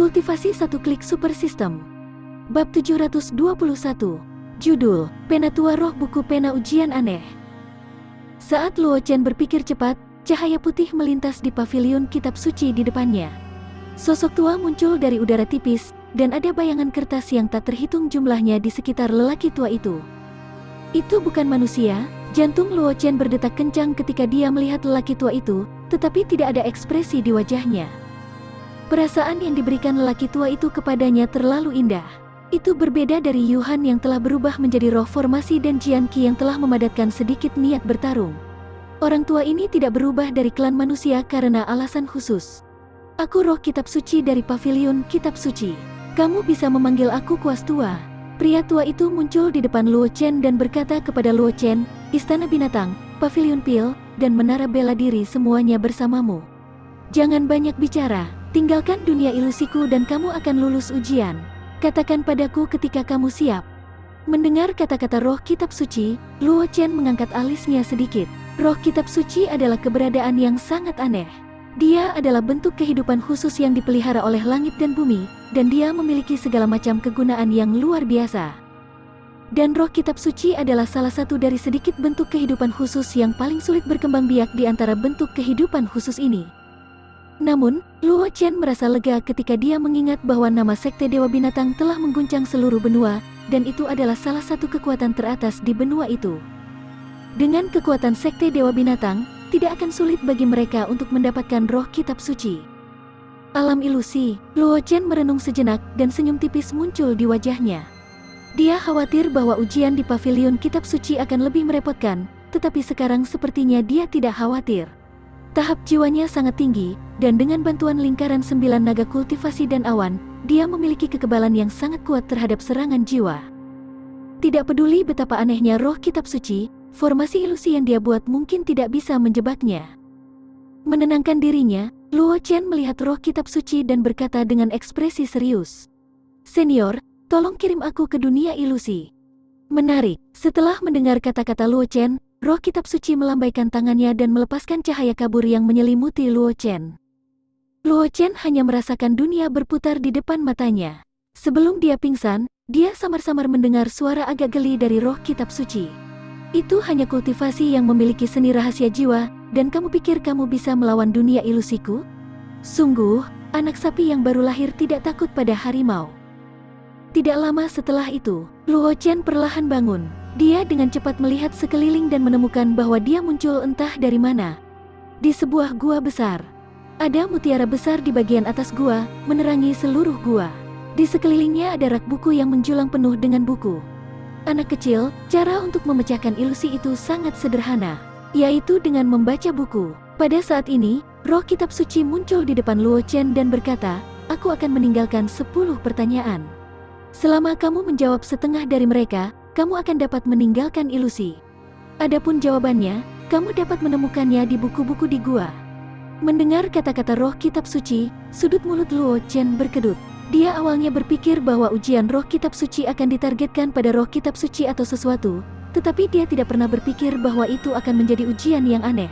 Kultivasi satu klik super system. Bab 721. Judul, Penatua Roh Buku Pena Ujian Aneh. Saat Luo Chen berpikir cepat, cahaya putih melintas di pavilion kitab suci di depannya. Sosok tua muncul dari udara tipis, dan ada bayangan kertas yang tak terhitung jumlahnya di sekitar lelaki tua itu. Itu bukan manusia. Jantung Luo Chen berdetak kencang ketika dia melihat lelaki tua itu, tetapi tidak ada ekspresi di wajahnya. Perasaan yang diberikan lelaki tua itu kepadanya terlalu indah. Itu berbeda dari Yuhan yang telah berubah menjadi roh formasi dan Jianqi yang telah memadatkan sedikit niat bertarung. Orang tua ini tidak berubah dari klan manusia karena alasan khusus. Aku roh kitab suci dari pavilion kitab suci. Kamu bisa memanggil aku kuas tua. Pria tua itu muncul di depan Luo Chen dan berkata kepada Luo Chen, Istana Binatang, Pavilion Pil, dan Menara Bela Diri semuanya bersamamu. Jangan banyak bicara. Tinggalkan dunia ilusiku dan kamu akan lulus ujian. Katakan padaku ketika kamu siap. Mendengar kata-kata roh kitab suci, Luo Chen mengangkat alisnya sedikit. Roh kitab suci adalah keberadaan yang sangat aneh. Dia adalah bentuk kehidupan khusus yang dipelihara oleh langit dan bumi, dan dia memiliki segala macam kegunaan yang luar biasa. Dan roh kitab suci adalah salah satu dari sedikit bentuk kehidupan khusus yang paling sulit berkembang biak di antara bentuk kehidupan khusus ini. Namun, Luo Chen merasa lega ketika dia mengingat bahwa nama Sekte Dewa Binatang telah mengguncang seluruh benua, dan itu adalah salah satu kekuatan teratas di benua itu. Dengan kekuatan Sekte Dewa Binatang, tidak akan sulit bagi mereka untuk mendapatkan roh kitab suci. Alam ilusi, Luo Chen merenung sejenak dan senyum tipis muncul di wajahnya. Dia khawatir bahwa ujian di pavilion kitab suci akan lebih merepotkan, tetapi sekarang sepertinya dia tidak khawatir. Tahap jiwanya sangat tinggi, dan dengan bantuan lingkaran 9 naga kultivasi dan awan, dia memiliki kekebalan yang sangat kuat terhadap serangan jiwa. Tidak peduli betapa anehnya roh kitab suci, formasi ilusi yang dia buat mungkin tidak bisa menjebaknya. Menenangkan dirinya, Luo Chen melihat roh kitab suci dan berkata dengan ekspresi serius, Senior, tolong kirim aku ke dunia ilusi. Menarik, setelah mendengar kata-kata Luo Chen, roh kitab suci melambaikan tangannya dan melepaskan cahaya kabur yang menyelimuti Luo Chen. Luo Chen hanya merasakan dunia berputar di depan matanya. Sebelum dia pingsan, dia samar-samar mendengar suara agak geli dari roh kitab suci. Itu hanya kultivasi yang memiliki seni rahasia jiwa, dan kamu pikir kamu bisa melawan dunia ilusiku? Sungguh, anak sapi yang baru lahir tidak takut pada harimau. Tidak lama setelah itu, Luo Chen perlahan bangun. Dia dengan cepat melihat sekeliling dan menemukan bahwa dia muncul entah dari mana. Di sebuah gua besar. Ada mutiara besar di bagian atas gua, menerangi seluruh gua. Di sekelilingnya ada rak buku yang menjulang penuh dengan buku. Anak kecil, cara untuk memecahkan ilusi itu sangat sederhana, yaitu dengan membaca buku. Pada saat ini, roh kitab suci muncul di depan Luo Chen dan berkata, aku akan meninggalkan 10 pertanyaan. Selama kamu menjawab setengah dari mereka, kamu akan dapat meninggalkan ilusi. Adapun jawabannya, kamu dapat menemukannya di buku-buku di gua. Mendengar kata-kata roh kitab suci, sudut mulut Luo Chen berkedut. Dia awalnya berpikir bahwa ujian roh kitab suci akan ditargetkan pada roh kitab suci atau sesuatu, tetapi dia tidak pernah berpikir bahwa itu akan menjadi ujian yang aneh.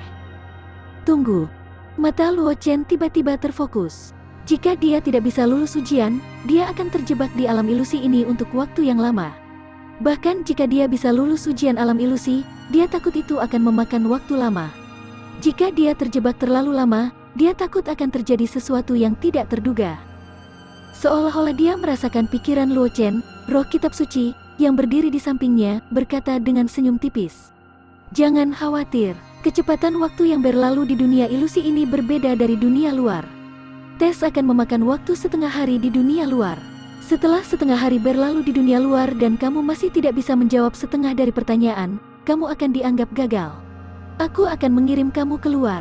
Tunggu. Mata Luo Chen tiba-tiba terfokus. Jika dia tidak bisa lulus ujian, dia akan terjebak di alam ilusi ini untuk waktu yang lama. Bahkan jika dia bisa lulus ujian alam ilusi, dia takut itu akan memakan waktu lama. Jika dia terjebak terlalu lama, dia takut akan terjadi sesuatu yang tidak terduga. Seolah-olah dia merasakan pikiran Luo Chen, roh kitab suci, yang berdiri di sampingnya, berkata dengan senyum tipis. Jangan khawatir, kecepatan waktu yang berlalu di dunia ilusi ini berbeda dari dunia luar. Tes akan memakan waktu setengah hari di dunia luar. Setelah setengah hari berlalu di dunia luar dan kamu masih tidak bisa menjawab setengah dari pertanyaan, kamu akan dianggap gagal. Aku akan mengirim kamu keluar.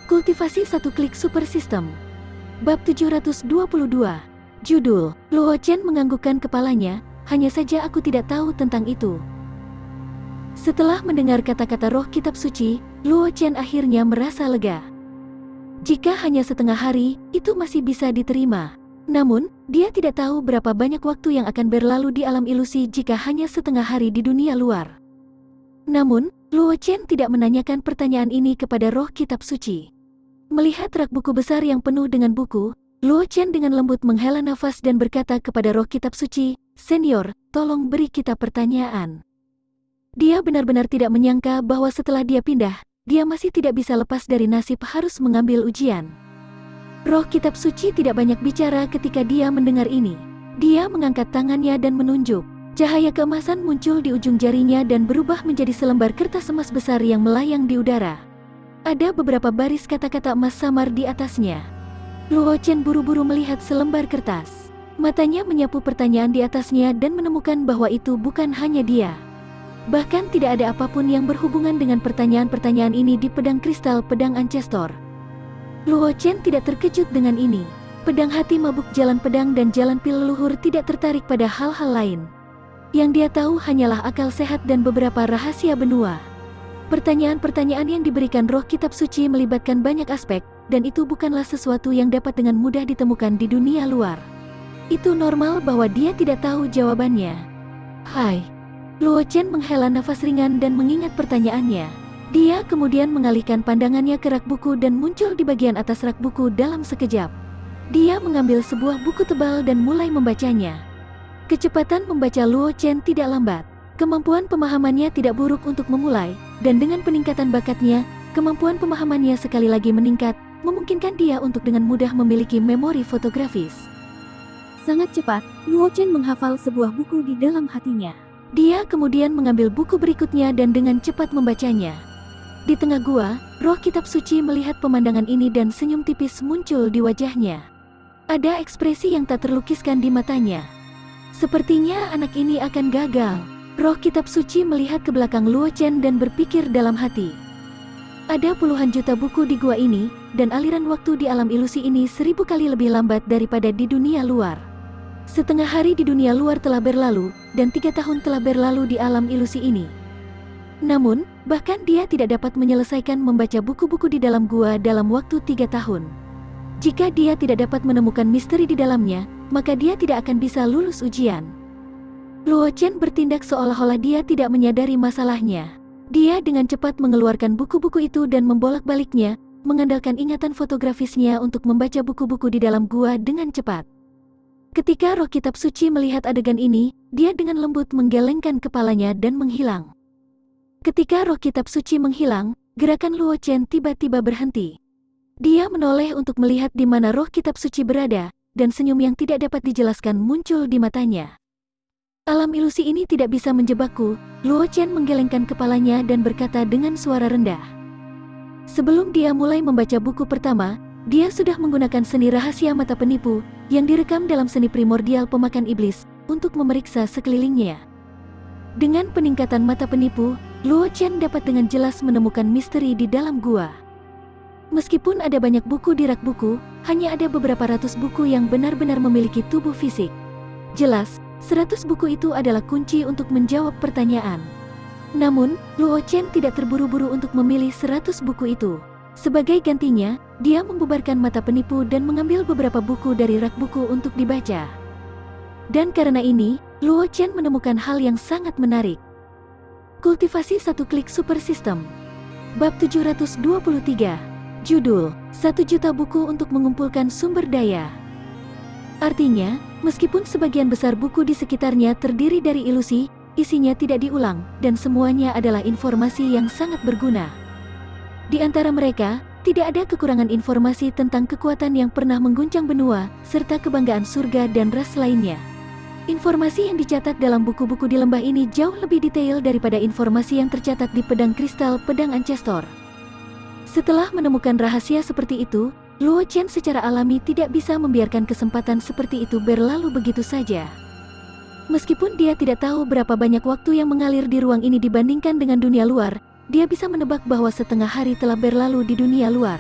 Kultivasi satu klik super system. Bab 722. Judul, Luo Chen menganggukkan kepalanya, hanya saja aku tidak tahu tentang itu. Setelah mendengar kata-kata roh kitab suci, Luo Chen akhirnya merasa lega. Jika hanya setengah hari, itu masih bisa diterima. Namun, dia tidak tahu berapa banyak waktu yang akan berlalu di alam ilusi jika hanya setengah hari di dunia luar. Namun, Luo Chen tidak menanyakan pertanyaan ini kepada roh kitab suci. Melihat rak buku besar yang penuh dengan buku, Luo Chen dengan lembut menghela nafas dan berkata kepada roh kitab suci, "Senior, tolong beri kita pertanyaan." Dia benar-benar tidak menyangka bahwa setelah dia pindah, dia masih tidak bisa lepas dari nasib harus mengambil ujian. Roh kitab suci tidak banyak bicara ketika dia mendengar ini. Dia mengangkat tangannya dan menunjuk. Cahaya keemasan muncul di ujung jarinya dan berubah menjadi selembar kertas emas besar yang melayang di udara. Ada beberapa baris kata-kata emas samar di atasnya. Luo Chen buru-buru melihat selembar kertas. Matanya menyapu pertanyaan di atasnya dan menemukan bahwa itu bukan hanya dia. Bahkan tidak ada apapun yang berhubungan dengan pertanyaan-pertanyaan ini di pedang kristal pedang Ancestor. Luo Chen tidak terkejut dengan ini. Pedang hati mabuk jalan pedang dan jalan pil leluhur tidak tertarik pada hal-hal lain. Yang dia tahu hanyalah akal sehat dan beberapa rahasia benua. Pertanyaan-pertanyaan yang diberikan roh kitab suci melibatkan banyak aspek, dan itu bukanlah sesuatu yang dapat dengan mudah ditemukan di dunia luar. Itu normal bahwa dia tidak tahu jawabannya. Hai. Luo Chen menghela nafas ringan dan mengingat pertanyaannya. Dia kemudian mengalihkan pandangannya ke rak buku dan muncul di bagian atas rak buku dalam sekejap. Dia mengambil sebuah buku tebal dan mulai membacanya. Kecepatan membaca Luo Chen tidak lambat. Kemampuan pemahamannya tidak buruk untuk memulai, dan dengan peningkatan bakatnya, kemampuan pemahamannya sekali lagi meningkat, memungkinkan dia untuk dengan mudah memiliki memori fotografis. Sangat cepat, Luo Chen menghafal sebuah buku di dalam hatinya. Dia kemudian mengambil buku berikutnya dan dengan cepat membacanya. Di tengah gua, roh kitab suci melihat pemandangan ini dan senyum tipis muncul di wajahnya. Ada ekspresi yang tak terlukiskan di matanya. Sepertinya anak ini akan gagal. Roh kitab suci melihat ke belakang Luo Chen dan berpikir dalam hati. Ada puluhan juta buku di gua ini, dan aliran waktu di alam ilusi ini 1000 kali lebih lambat daripada di dunia luar. Setengah hari di dunia luar telah berlalu, dan 3 tahun telah berlalu di alam ilusi ini. Namun, bahkan dia tidak dapat menyelesaikan membaca buku-buku di dalam gua dalam waktu 3 tahun. Jika dia tidak dapat menemukan misteri di dalamnya, maka dia tidak akan bisa lulus ujian. Luo Chen bertindak seolah-olah dia tidak menyadari masalahnya. Dia dengan cepat mengeluarkan buku-buku itu dan membolak-baliknya, mengandalkan ingatan fotografisnya untuk membaca buku-buku di dalam gua dengan cepat. Ketika roh kitab suci melihat adegan ini, dia dengan lembut menggelengkan kepalanya dan menghilang. Ketika roh kitab suci menghilang, gerakan Luo Chen tiba-tiba berhenti. Dia menoleh untuk melihat di mana roh kitab suci berada, dan senyum yang tidak dapat dijelaskan muncul di matanya. Alam ilusi ini tidak bisa menjebakku, Luo Chen menggelengkan kepalanya dan berkata dengan suara rendah. Sebelum dia mulai membaca buku pertama, dia sudah menggunakan seni rahasia mata penipu, yang direkam dalam seni primordial pemakan iblis, untuk memeriksa sekelilingnya. Dengan peningkatan mata penipu, Luo Chen dapat dengan jelas menemukan misteri di dalam gua. Meskipun ada banyak buku di rak buku, hanya ada beberapa ratus buku yang benar-benar memiliki tubuh fisik. Jelas, 100 buku itu adalah kunci untuk menjawab pertanyaan. Namun, Luo Chen tidak terburu-buru untuk memilih 100 buku itu. Sebagai gantinya, dia membubarkan mata penipu dan mengambil beberapa buku dari rak buku untuk dibaca. Dan karena ini, Luo Chen menemukan hal yang sangat menarik. Kultivasi 1 klik super system. Bab 723. Judul, 1 juta buku untuk mengumpulkan sumber daya. Artinya, meskipun sebagian besar buku di sekitarnya terdiri dari ilusi, isinya tidak diulang, dan semuanya adalah informasi yang sangat berguna. Di antara mereka, tidak ada kekurangan informasi tentang kekuatan yang pernah mengguncang benua, serta kebanggaan surga dan ras lainnya. Informasi yang dicatat dalam buku-buku di lembah ini jauh lebih detail daripada informasi yang tercatat di pedang kristal pedang Ancestor. Setelah menemukan rahasia seperti itu, Luo Chen secara alami tidak bisa membiarkan kesempatan seperti itu berlalu begitu saja. Meskipun dia tidak tahu berapa banyak waktu yang mengalir di ruang ini dibandingkan dengan dunia luar, dia bisa menebak bahwa setengah hari telah berlalu di dunia luar.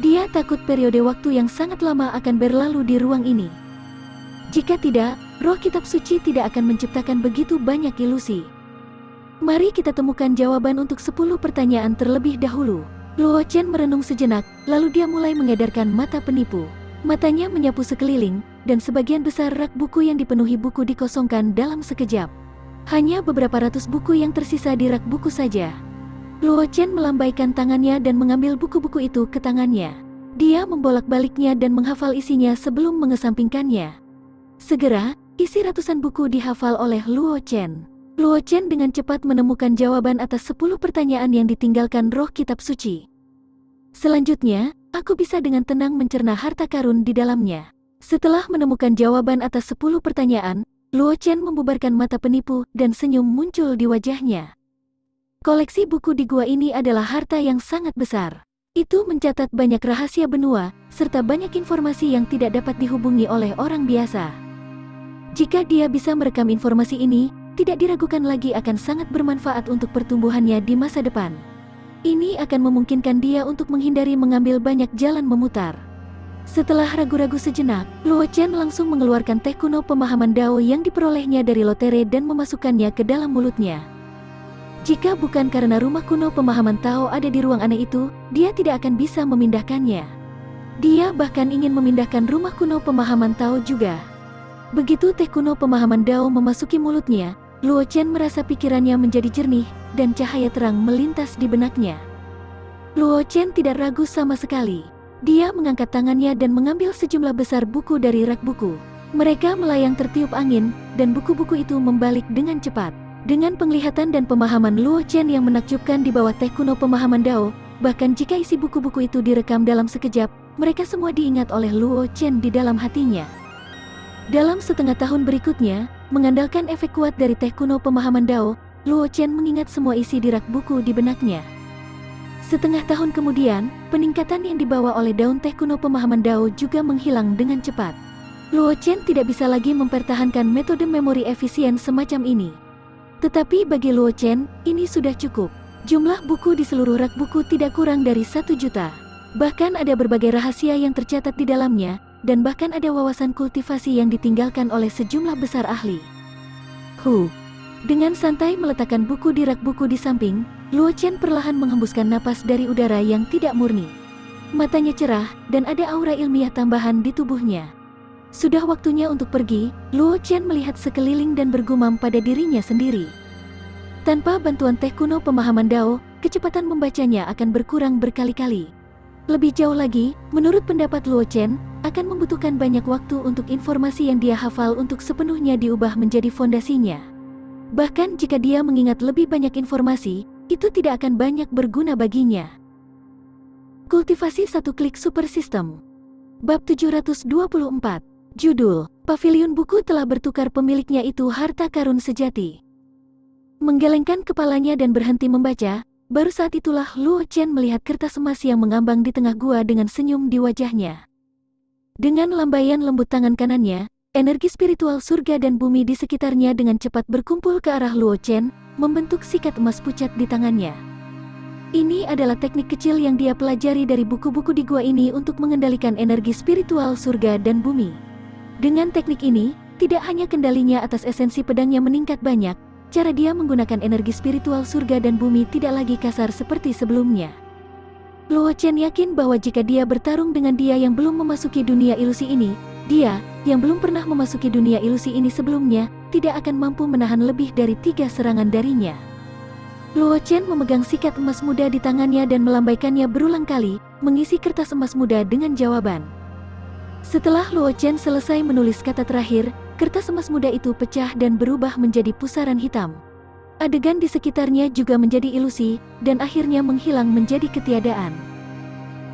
Dia takut periode waktu yang sangat lama akan berlalu di ruang ini. Jika tidak, roh kitab suci tidak akan menciptakan begitu banyak ilusi. Mari kita temukan jawaban untuk 10 pertanyaan terlebih dahulu. Luo Chen merenung sejenak, lalu dia mulai mengedarkan mata penipu. Matanya menyapu sekeliling, dan sebagian besar rak buku yang dipenuhi buku dikosongkan dalam sekejap. Hanya beberapa ratus buku yang tersisa di rak buku saja. Luo Chen melambaikan tangannya dan mengambil buku-buku itu ke tangannya. Dia membolak-baliknya dan menghafal isinya sebelum mengesampingkannya. Segera, isi ratusan buku dihafal oleh Luo Chen. Luo Chen dengan cepat menemukan jawaban atas 10 pertanyaan yang ditinggalkan roh kitab suci. Selanjutnya, aku bisa dengan tenang mencerna harta karun di dalamnya. Setelah menemukan jawaban atas 10 pertanyaan, Luo Chen membubarkan mata penipu dan senyum muncul di wajahnya. Koleksi buku di gua ini adalah harta yang sangat besar. Itu mencatat banyak rahasia benua, serta banyak informasi yang tidak dapat dihubungi oleh orang biasa. Jika dia bisa merekam informasi ini, tidak diragukan lagi akan sangat bermanfaat untuk pertumbuhannya di masa depan. Ini akan memungkinkan dia untuk menghindari mengambil banyak jalan memutar. Setelah ragu-ragu sejenak, Luo Chen langsung mengeluarkan teh kuno pemahaman Dao yang diperolehnya dari lotere dan memasukkannya ke dalam mulutnya. Jika bukan karena rumah kuno pemahaman Tao ada di ruang aneh itu, dia tidak akan bisa memindahkannya. Dia bahkan ingin memindahkan rumah kuno pemahaman Tao juga. Begitu teh kuno pemahaman Dao memasuki mulutnya, Luo Chen merasa pikirannya menjadi jernih, dan cahaya terang melintas di benaknya. Luo Chen tidak ragu sama sekali. Dia mengangkat tangannya dan mengambil sejumlah besar buku dari rak buku. Mereka melayang tertiup angin, dan buku-buku itu membalik dengan cepat. Dengan penglihatan dan pemahaman Luo Chen yang menakjubkan di bawah teh kuno pemahaman Dao, bahkan jika isi buku-buku itu direkam dalam sekejap, mereka semua diingat oleh Luo Chen di dalam hatinya. Dalam setengah tahun berikutnya, mengandalkan efek kuat dari teh kuno pemahaman Dao, Luo Chen mengingat semua isi di rak buku di benaknya. Setengah tahun kemudian, peningkatan yang dibawa oleh daun teh kuno pemahaman Dao juga menghilang dengan cepat. Luo Chen tidak bisa lagi mempertahankan metode memori efisien semacam ini. Tetapi bagi Luo Chen, ini sudah cukup. Jumlah buku di seluruh rak buku tidak kurang dari 1 juta. Bahkan ada berbagai rahasia yang tercatat di dalamnya, dan bahkan ada wawasan kultivasi yang ditinggalkan oleh sejumlah besar ahli. Dengan santai meletakkan buku di rak buku di samping, Luo Chen perlahan menghembuskan napas dari udara yang tidak murni. Matanya cerah, dan ada aura ilmiah tambahan di tubuhnya. Sudah waktunya untuk pergi, Luo Chen melihat sekeliling dan bergumam pada dirinya sendiri. Tanpa bantuan teh kuno pemahaman Dao, kecepatan membacanya akan berkurang berkali-kali. Lebih jauh lagi, menurut pendapat Luo Chen, akan membutuhkan banyak waktu untuk informasi yang dia hafal untuk sepenuhnya diubah menjadi fondasinya. Bahkan jika dia mengingat lebih banyak informasi, itu tidak akan banyak berguna baginya. Kultivasi satu klik super system. Bab 724. Judul, Pavilion Buku telah bertukar pemiliknya itu harta karun sejati. Menggelengkan kepalanya dan berhenti membaca, baru saat itulah Luo Chen melihat kertas emas yang mengambang di tengah gua dengan senyum di wajahnya. Dengan lambaian lembut tangan kanannya, energi spiritual surga dan bumi di sekitarnya dengan cepat berkumpul ke arah Luo Chen, membentuk sikat emas pucat di tangannya. Ini adalah teknik kecil yang dia pelajari dari buku-buku di gua ini untuk mengendalikan energi spiritual surga dan bumi. Dengan teknik ini, tidak hanya kendalinya atas esensi pedangnya meningkat banyak, cara dia menggunakan energi spiritual surga dan bumi tidak lagi kasar seperti sebelumnya. Luo Chen yakin bahwa jika dia bertarung dengan dia yang belum memasuki dunia ilusi ini, dia, yang belum pernah memasuki dunia ilusi ini sebelumnya, tidak akan mampu menahan lebih dari 3 serangan darinya. Luo Chen memegang sikat emas muda di tangannya dan melambaikannya berulang kali, mengisi kertas emas muda dengan jawaban. Setelah Luo Chen selesai menulis kata terakhir, kertas emas muda itu pecah dan berubah menjadi pusaran hitam. Adegan di sekitarnya juga menjadi ilusi, dan akhirnya menghilang menjadi ketiadaan.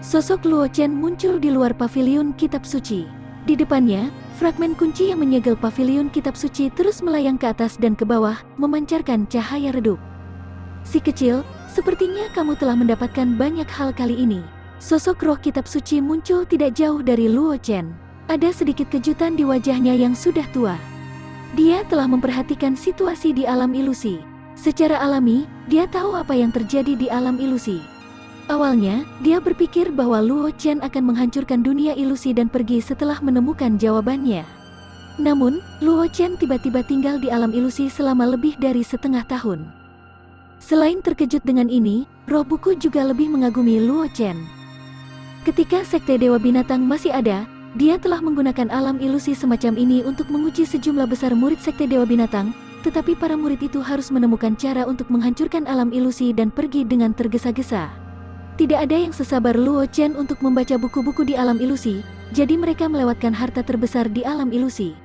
Sosok Luo Chen muncul di luar pavilion kitab suci. Di depannya, fragmen kunci yang menyegel pavilion kitab suci terus melayang ke atas dan ke bawah, memancarkan cahaya redup. Si kecil, sepertinya kamu telah mendapatkan banyak hal kali ini. Sosok roh kitab suci muncul tidak jauh dari Luo Chen. Ada sedikit kejutan di wajahnya yang sudah tua. Dia telah memperhatikan situasi di alam ilusi. Secara alami, dia tahu apa yang terjadi di alam ilusi. Awalnya, dia berpikir bahwa Luo Chen akan menghancurkan dunia ilusi dan pergi setelah menemukan jawabannya. Namun, Luo Chen tiba-tiba tinggal di alam ilusi selama lebih dari setengah tahun. Selain terkejut dengan ini, roh buku juga lebih mengagumi Luo Chen. Ketika Sekte Dewa Binatang masih ada, dia telah menggunakan alam ilusi semacam ini untuk menguji sejumlah besar murid Sekte Dewa Binatang, tetapi para murid itu harus menemukan cara untuk menghancurkan alam ilusi dan pergi dengan tergesa-gesa. Tidak ada yang sesabar Luo Chen untuk membaca buku-buku di alam ilusi, jadi mereka melewatkan harta terbesar di alam ilusi.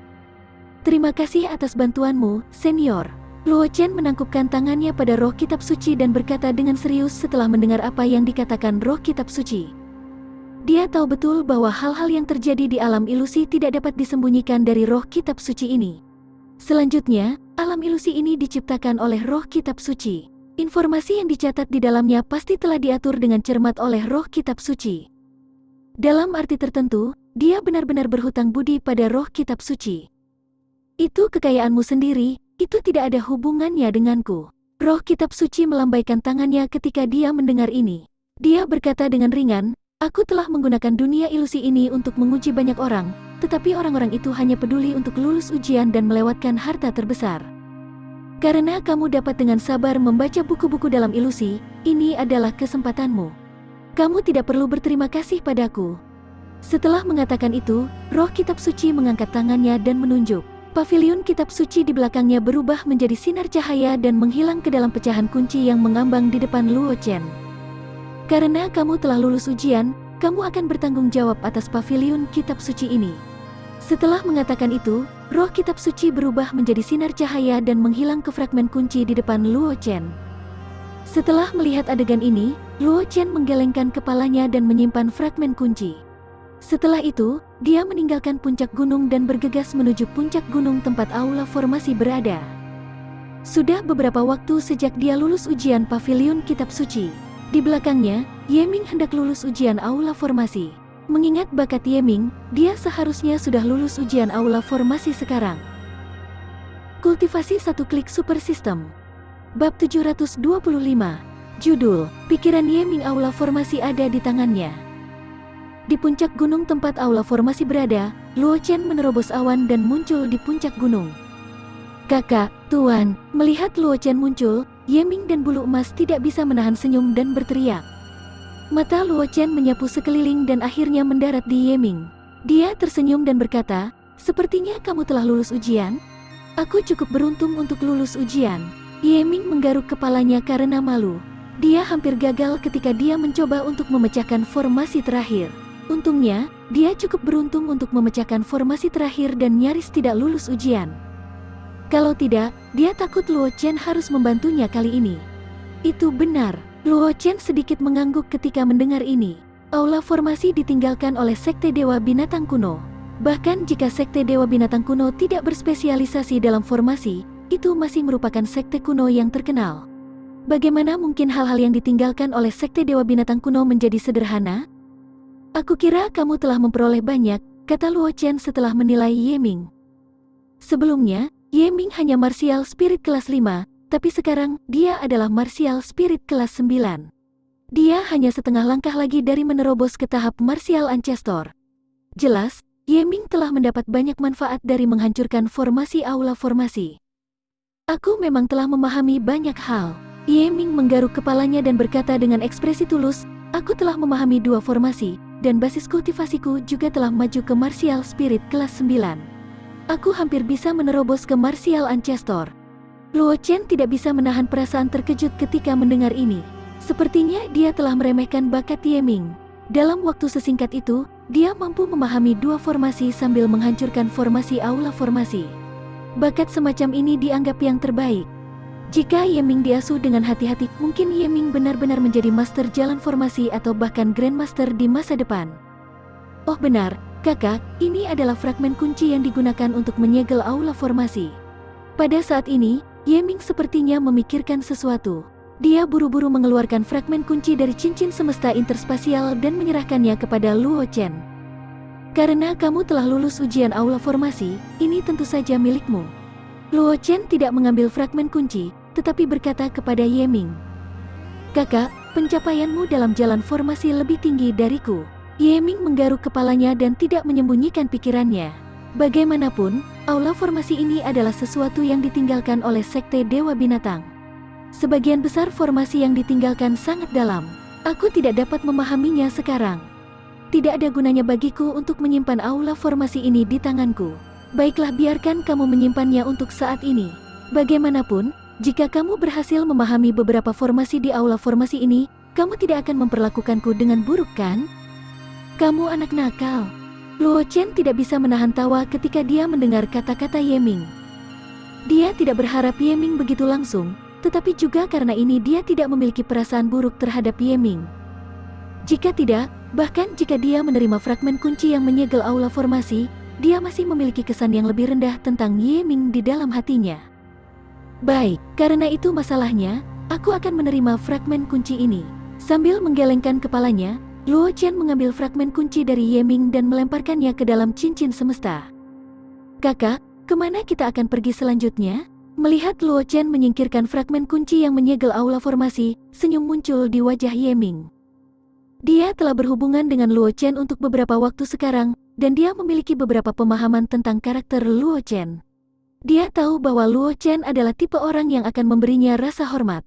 Terima kasih atas bantuanmu, senior. Luo Chen menangkupkan tangannya pada roh kitab suci dan berkata dengan serius setelah mendengar apa yang dikatakan roh kitab suci. Dia tahu betul bahwa hal-hal yang terjadi di alam ilusi tidak dapat disembunyikan dari roh kitab suci ini. Selanjutnya, alam ilusi ini diciptakan oleh roh kitab suci. Informasi yang dicatat di dalamnya pasti telah diatur dengan cermat oleh roh kitab suci. Dalam arti tertentu, dia benar-benar berhutang budi pada roh kitab suci. Itu kekayaanmu sendiri, itu tidak ada hubungannya denganku. Roh kitab suci melambaikan tangannya ketika dia mendengar ini. Dia berkata dengan ringan, aku telah menggunakan dunia ilusi ini untuk menguji banyak orang, tetapi orang-orang itu hanya peduli untuk lulus ujian dan melewatkan harta terbesar. Karena kamu dapat dengan sabar membaca buku-buku dalam ilusi, ini adalah kesempatanmu. Kamu tidak perlu berterima kasih padaku. Setelah mengatakan itu, roh kitab suci mengangkat tangannya dan menunjuk. Pavilion kitab suci di belakangnya berubah menjadi sinar cahaya dan menghilang ke dalam pecahan kunci yang mengambang di depan Luo Chen. Karena kamu telah lulus ujian, kamu akan bertanggung jawab atas pavilion kitab suci ini. Setelah mengatakan itu, roh kitab suci berubah menjadi sinar cahaya dan menghilang ke fragmen kunci di depan Luo Chen. Setelah melihat adegan ini, Luo Chen menggelengkan kepalanya dan menyimpan fragmen kunci. Setelah itu, dia meninggalkan puncak gunung dan bergegas menuju puncak gunung tempat aula formasi berada. Sudah beberapa waktu sejak dia lulus ujian pavilion kitab suci. Di belakangnya, Yeming hendak lulus ujian aula formasi. Mengingat bakat Yeming, dia seharusnya sudah lulus ujian aula formasi sekarang. Kultivasi satu klik super system. Bab 725. Judul, Pikiran Yeming aula formasi ada di tangannya. Di puncak gunung tempat aula formasi berada, Luo Chen menerobos awan dan muncul di puncak gunung. Kakak, Tuan, melihat Luo Chen muncul, Yeming dan bulu emas tidak bisa menahan senyum dan berteriak. Mata Luo Chen menyapu sekeliling dan akhirnya mendarat di Yeming. Dia tersenyum dan berkata, sepertinya kamu telah lulus ujian? Aku cukup beruntung untuk lulus ujian. Yeming menggaruk kepalanya karena malu. Dia hampir gagal ketika dia mencoba untuk memecahkan formasi terakhir. Untungnya, dia cukup beruntung untuk memecahkan formasi terakhir dan nyaris tidak lulus ujian. Kalau tidak, dia takut Luo Chen harus membantunya kali ini. Itu benar. Luo Chen sedikit mengangguk ketika mendengar ini. Aula formasi ditinggalkan oleh Sekte Dewa Binatang Kuno. Bahkan jika Sekte Dewa Binatang Kuno tidak berspesialisasi dalam formasi, itu masih merupakan sekte kuno yang terkenal. Bagaimana mungkin hal-hal yang ditinggalkan oleh Sekte Dewa Binatang Kuno menjadi sederhana? Aku kira kamu telah memperoleh banyak, kata Luo Chen setelah menilai Yeming. Sebelumnya, Yeming hanya martial spirit kelas 5, tapi sekarang, dia adalah martial spirit kelas 9. Dia hanya setengah langkah lagi dari menerobos ke tahap martial ancestor. Jelas, Yeming telah mendapat banyak manfaat dari menghancurkan formasi aula formasi. Aku memang telah memahami banyak hal. Yeming menggaruk kepalanya dan berkata dengan ekspresi tulus, aku telah memahami dua formasi, dan basis kultivasiku juga telah maju ke martial spirit kelas 9. Aku hampir bisa menerobos ke martial ancestor. Luo Chen tidak bisa menahan perasaan terkejut ketika mendengar ini. Sepertinya dia telah meremehkan bakat Yeming. Dalam waktu sesingkat itu, dia mampu memahami dua formasi sambil menghancurkan formasi aula formasi. Bakat semacam ini dianggap yang terbaik. Jika Yeming diasuh dengan hati-hati, mungkin Yeming benar-benar menjadi master jalan formasi atau bahkan grandmaster di masa depan. Oh benar, kakak, ini adalah fragmen kunci yang digunakan untuk menyegel aula formasi. Pada saat ini, Yeming sepertinya memikirkan sesuatu. Dia buru-buru mengeluarkan fragmen kunci dari cincin semesta interspasial dan menyerahkannya kepada Luo Chen. Karena kamu telah lulus ujian aula formasi, ini tentu saja milikmu. Luo Chen tidak mengambil fragmen kunci, tetapi berkata kepada Yeming. Kakak, pencapaianmu dalam jalan formasi lebih tinggi dariku. Yeming menggaruk kepalanya dan tidak menyembunyikan pikirannya. Bagaimanapun, aula formasi ini adalah sesuatu yang ditinggalkan oleh Sekte Dewa Binatang. Sebagian besar formasi yang ditinggalkan sangat dalam. Aku tidak dapat memahaminya sekarang. Tidak ada gunanya bagiku untuk menyimpan aula formasi ini di tanganku. Baiklah, biarkan kamu menyimpannya untuk saat ini. Bagaimanapun, jika kamu berhasil memahami beberapa formasi di aula formasi ini, kamu tidak akan memperlakukanku dengan buruk kan? Kamu anak nakal. Luo Chen tidak bisa menahan tawa ketika dia mendengar kata-kata Ye Ming. Dia tidak berharap Ye Ming begitu langsung, tetapi juga karena ini dia tidak memiliki perasaan buruk terhadap Ye Ming. Jika tidak, bahkan jika dia menerima fragmen kunci yang menyegel aula formasi, dia masih memiliki kesan yang lebih rendah tentang Ye Ming di dalam hatinya. Baik, karena itu masalahnya, aku akan menerima fragmen kunci ini. Sambil menggelengkan kepalanya, Luo Chen mengambil fragmen kunci dari Ye Ming dan melemparkannya ke dalam cincin semesta. Kakak, kemana kita akan pergi selanjutnya? Melihat Luo Chen menyingkirkan fragmen kunci yang menyegel aula formasi, senyum muncul di wajah Ye Ming. Dia telah berhubungan dengan Luo Chen untuk beberapa waktu sekarang, dan dia memiliki beberapa pemahaman tentang karakter Luo Chen. Dia tahu bahwa Luo Chen adalah tipe orang yang akan memberinya rasa hormat.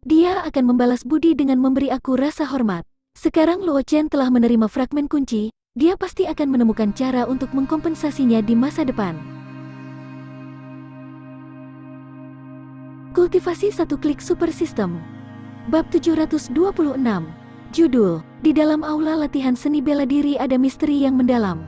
Dia akan membalas budi dengan memberi aku rasa hormat. Sekarang Luo Chen telah menerima fragmen kunci, dia pasti akan menemukan cara untuk mengkompensasinya di masa depan. Kultivasi satu klik super system. Bab 726. Judul, di dalam aula latihan seni bela diri ada misteri yang mendalam.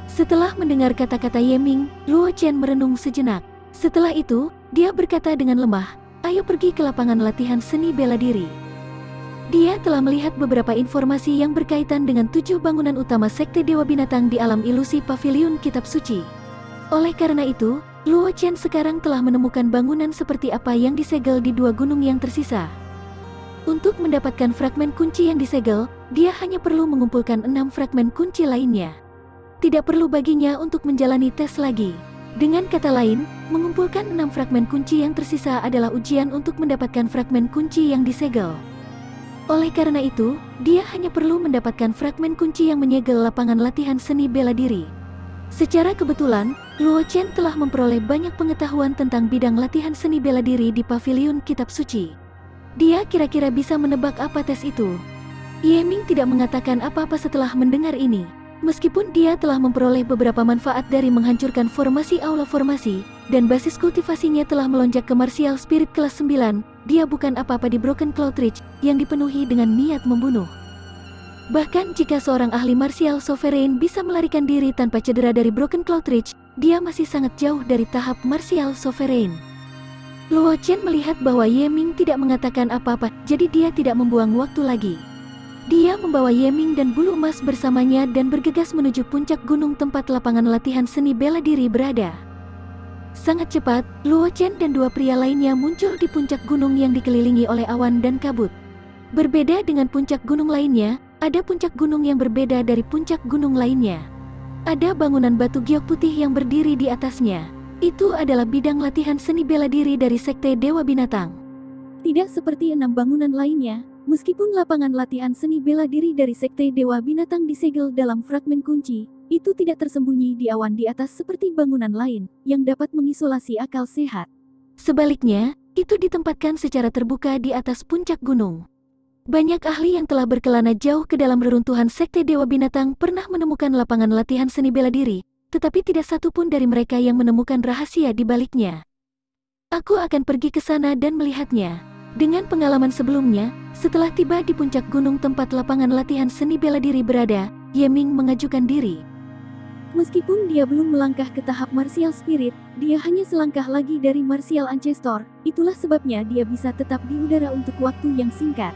Setelah mendengar kata-kata Ye Ming, Luo Chen merenung sejenak. Setelah itu, dia berkata dengan lemah, ayo pergi ke lapangan latihan seni bela diri. Dia telah melihat beberapa informasi yang berkaitan dengan 7 bangunan utama Sekte Dewa Binatang di alam ilusi Paviliun Kitab Suci. Oleh karena itu, Luo Chen sekarang telah menemukan bangunan seperti apa yang disegel di 2 gunung yang tersisa. Untuk mendapatkan fragmen kunci yang disegel, dia hanya perlu mengumpulkan 6 fragmen kunci lainnya. Tidak perlu baginya untuk menjalani tes lagi. Dengan kata lain, mengumpulkan 6 fragmen kunci yang tersisa adalah ujian untuk mendapatkan fragmen kunci yang disegel. Oleh karena itu, dia hanya perlu mendapatkan fragmen kunci yang menyegel lapangan latihan seni bela diri. Secara kebetulan, Luo Chen telah memperoleh banyak pengetahuan tentang bidang latihan seni bela diri di Paviliun Kitab Suci. Dia kira-kira bisa menebak apa tes itu. Ye Ming tidak mengatakan apa-apa setelah mendengar ini. Meskipun dia telah memperoleh beberapa manfaat dari menghancurkan formasi aula formasi, dan basis kultivasinya telah melonjak ke martial spirit kelas 9, dia bukan apa-apa di Broken Cloud Ridge, yang dipenuhi dengan niat membunuh. Bahkan jika seorang ahli martial sovereign bisa melarikan diri tanpa cedera dari Broken Cloud Ridge, dia masih sangat jauh dari tahap martial sovereign. Luo Chen melihat bahwa Ye Ming tidak mengatakan apa-apa, jadi dia tidak membuang waktu lagi. Dia membawa Ye Ming dan bulu emas bersamanya dan bergegas menuju puncak gunung tempat lapangan latihan seni bela diri berada. Sangat cepat, Luo Chen dan 2 pria lainnya muncul di puncak gunung yang dikelilingi oleh awan dan kabut. Berbeda dengan puncak gunung lainnya, ada puncak gunung yang berbeda dari puncak gunung lainnya. Ada bangunan batu giok putih yang berdiri di atasnya. Itu adalah bidang latihan seni bela diri dari Sekte Dewa Binatang. Tidak seperti 6 bangunan lainnya, meskipun lapangan latihan seni bela diri dari Sekte Dewa Binatang disegel dalam fragmen kunci, itu tidak tersembunyi di awan di atas seperti bangunan lain, yang dapat mengisolasi akal sehat. Sebaliknya, itu ditempatkan secara terbuka di atas puncak gunung. Banyak ahli yang telah berkelana jauh ke dalam reruntuhan Sekte Dewa Binatang pernah menemukan lapangan latihan seni bela diri, tetapi tidak satu pun dari mereka yang menemukan rahasia di baliknya. Aku akan pergi ke sana dan melihatnya. Dengan pengalaman sebelumnya, setelah tiba di puncak gunung tempat lapangan latihan seni bela diri berada, Ye Ming mengajukan diri. Meskipun dia belum melangkah ke tahap martial spirit, dia hanya selangkah lagi dari martial ancestor, itulah sebabnya dia bisa tetap di udara untuk waktu yang singkat.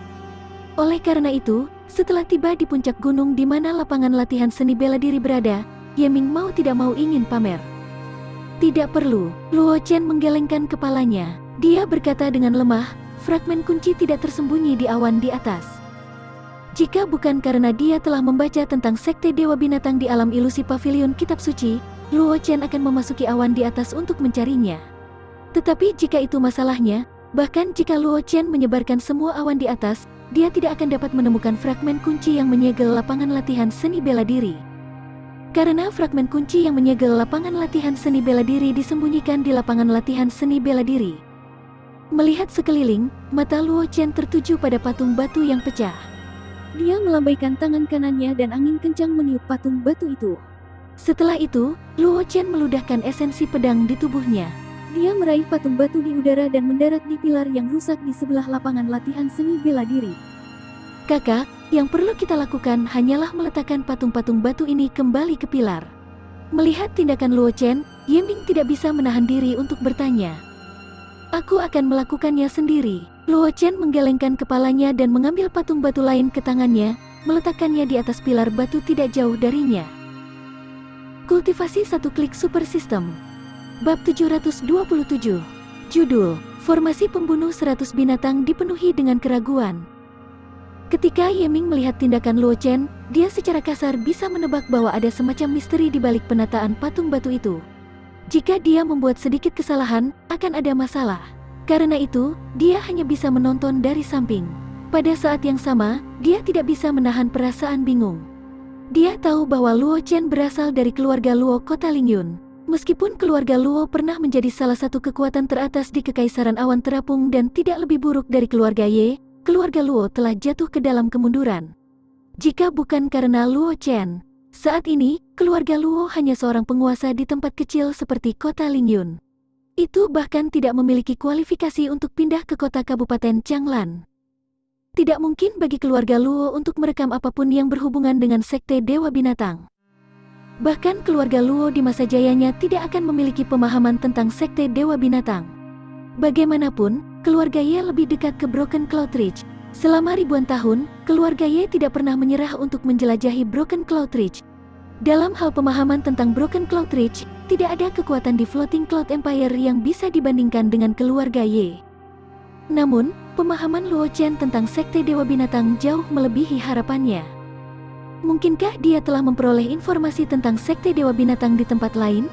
Oleh karena itu, setelah tiba di puncak gunung di mana lapangan latihan seni bela diri berada, Ye Ming mau tidak mau ingin pamer. Tidak perlu, Luo Chen menggelengkan kepalanya. Dia berkata dengan lemah, fragmen kunci tidak tersembunyi di awan di atas. Jika bukan karena dia telah membaca tentang Sekte Dewa Binatang di alam ilusi Paviliun Kitab Suci, Luo Chen akan memasuki awan di atas untuk mencarinya. Tetapi jika itu masalahnya, bahkan jika Luo Chen menyebarkan semua awan di atas, dia tidak akan dapat menemukan fragmen kunci yang menyegel lapangan latihan seni bela diri. Karena fragmen kunci yang menyegel lapangan latihan seni bela diri disembunyikan di lapangan latihan seni bela diri. Melihat sekeliling, mata Luo Chen tertuju pada patung batu yang pecah. Dia melambaikan tangan kanannya dan angin kencang meniup patung batu itu. Setelah itu, Luo Chen meludahkan esensi pedang di tubuhnya. Dia meraih patung batu di udara dan mendarat di pilar yang rusak di sebelah lapangan latihan seni bela diri. Kakak, yang perlu kita lakukan hanyalah meletakkan patung-patung batu ini kembali ke pilar. Melihat tindakan Luo Chen, Ye Ming tidak bisa menahan diri untuk bertanya. Aku akan melakukannya sendiri. Luo Chen menggelengkan kepalanya dan mengambil patung batu lain ke tangannya, meletakkannya di atas pilar batu tidak jauh darinya. Kultivasi satu klik super system. Bab 727. Judul, Formasi Pembunuh 100 Binatang dipenuhi dengan keraguan. Ketika Ye Ming melihat tindakan Luo Chen, dia secara kasar bisa menebak bahwa ada semacam misteri di balik penataan patung batu itu. Jika dia membuat sedikit kesalahan, akan ada masalah. Karena itu, dia hanya bisa menonton dari samping. Pada saat yang sama, dia tidak bisa menahan perasaan bingung. Dia tahu bahwa Luo Chen berasal dari keluarga Luo kota Lingyun. Meskipun keluarga Luo pernah menjadi salah satu kekuatan teratas di Kekaisaran Awan Terapung dan tidak lebih buruk dari keluarga Ye, keluarga Luo telah jatuh ke dalam kemunduran. Jika bukan karena Luo Chen, saat ini, keluarga Luo hanya seorang penguasa di tempat kecil seperti kota Lingyun. Itu bahkan tidak memiliki kualifikasi untuk pindah ke kota Kabupaten Changlan. Tidak mungkin bagi keluarga Luo untuk merekam apapun yang berhubungan dengan Sekte Dewa Binatang. Bahkan keluarga Luo di masa jayanya tidak akan memiliki pemahaman tentang Sekte Dewa Binatang. Bagaimanapun, keluarga Ye lebih dekat ke Broken Cloud Ridge. Selama ribuan tahun, keluarga Ye tidak pernah menyerah untuk menjelajahi Broken Cloud Ridge. Dalam hal pemahaman tentang Broken Cloud Ridge, tidak ada kekuatan di Floating Cloud Empire yang bisa dibandingkan dengan keluarga Ye. Namun, pemahaman Luo Chen tentang Sekte Dewa Binatang jauh melebihi harapannya. Mungkinkah dia telah memperoleh informasi tentang Sekte Dewa Binatang di tempat lain?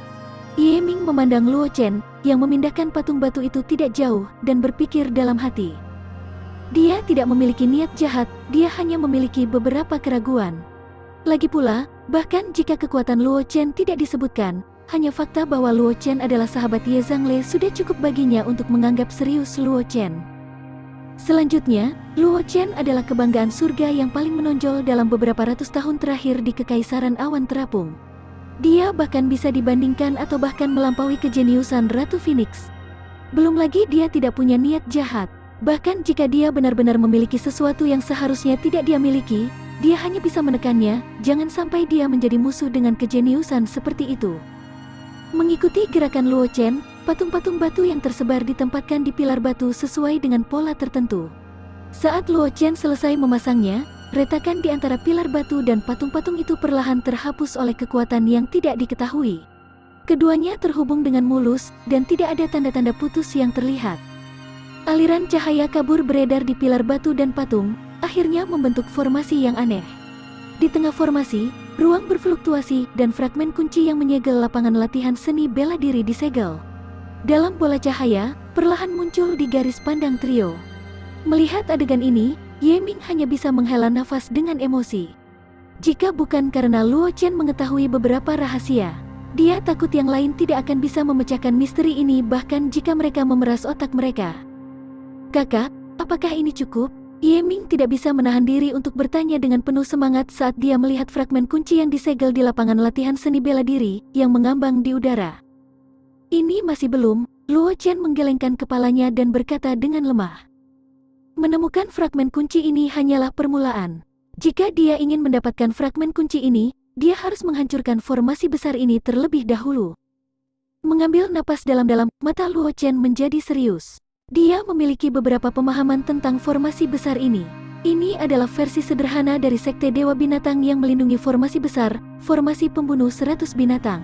Ye Ming memandang Luo Chen, yang memindahkan patung batu itu tidak jauh, dan berpikir dalam hati. Dia tidak memiliki niat jahat, dia hanya memiliki beberapa keraguan. Lagi pula, bahkan jika kekuatan Luo Chen tidak disebutkan, hanya fakta bahwa Luo Chen adalah sahabat Ye Zhangle sudah cukup baginya untuk menganggap serius Luo Chen. Selanjutnya, Luo Chen adalah kebanggaan surga yang paling menonjol dalam beberapa ratus tahun terakhir di Kekaisaran Awan Terapung. Dia bahkan bisa dibandingkan atau bahkan melampaui kejeniusan Ratu Phoenix. Belum lagi dia tidak punya niat jahat. Bahkan jika dia benar-benar memiliki sesuatu yang seharusnya tidak dia miliki, dia hanya bisa menekannya, jangan sampai dia menjadi musuh dengan kejeniusan seperti itu. Mengikuti gerakan Luo Chen, patung-patung batu yang tersebar ditempatkan di pilar batu sesuai dengan pola tertentu. Saat Luo Chen selesai memasangnya, retakan di antara pilar batu dan patung-patung itu perlahan terhapus oleh kekuatan yang tidak diketahui. Keduanya terhubung dengan mulus, dan tidak ada tanda-tanda putus yang terlihat. Aliran cahaya kabur beredar di pilar batu dan patung, akhirnya membentuk formasi yang aneh. Di tengah formasi, ruang berfluktuasi dan fragmen kunci yang menyegel lapangan latihan seni bela diri disegel. Dalam bola cahaya, perlahan muncul di garis pandang trio. Melihat adegan ini, Ye Ming hanya bisa menghela nafas dengan emosi. Jika bukan karena Luo Chen mengetahui beberapa rahasia, dia takut yang lain tidak akan bisa memecahkan misteri ini bahkan jika mereka memeras otak mereka. Kakak, apakah ini cukup? Ye Ming tidak bisa menahan diri untuk bertanya dengan penuh semangat saat dia melihat fragmen kunci yang disegel di lapangan latihan seni bela diri yang mengambang di udara. Ini masih belum, Luo Chen menggelengkan kepalanya dan berkata dengan lemah. Menemukan fragmen kunci ini hanyalah permulaan. Jika dia ingin mendapatkan fragmen kunci ini, dia harus menghancurkan formasi besar ini terlebih dahulu. Mengambil napas dalam-dalam, mata Luo Chen menjadi serius. Dia memiliki beberapa pemahaman tentang formasi besar ini. Ini adalah versi sederhana dari Sekte Dewa Binatang yang melindungi formasi besar, formasi pembunuh 100 binatang.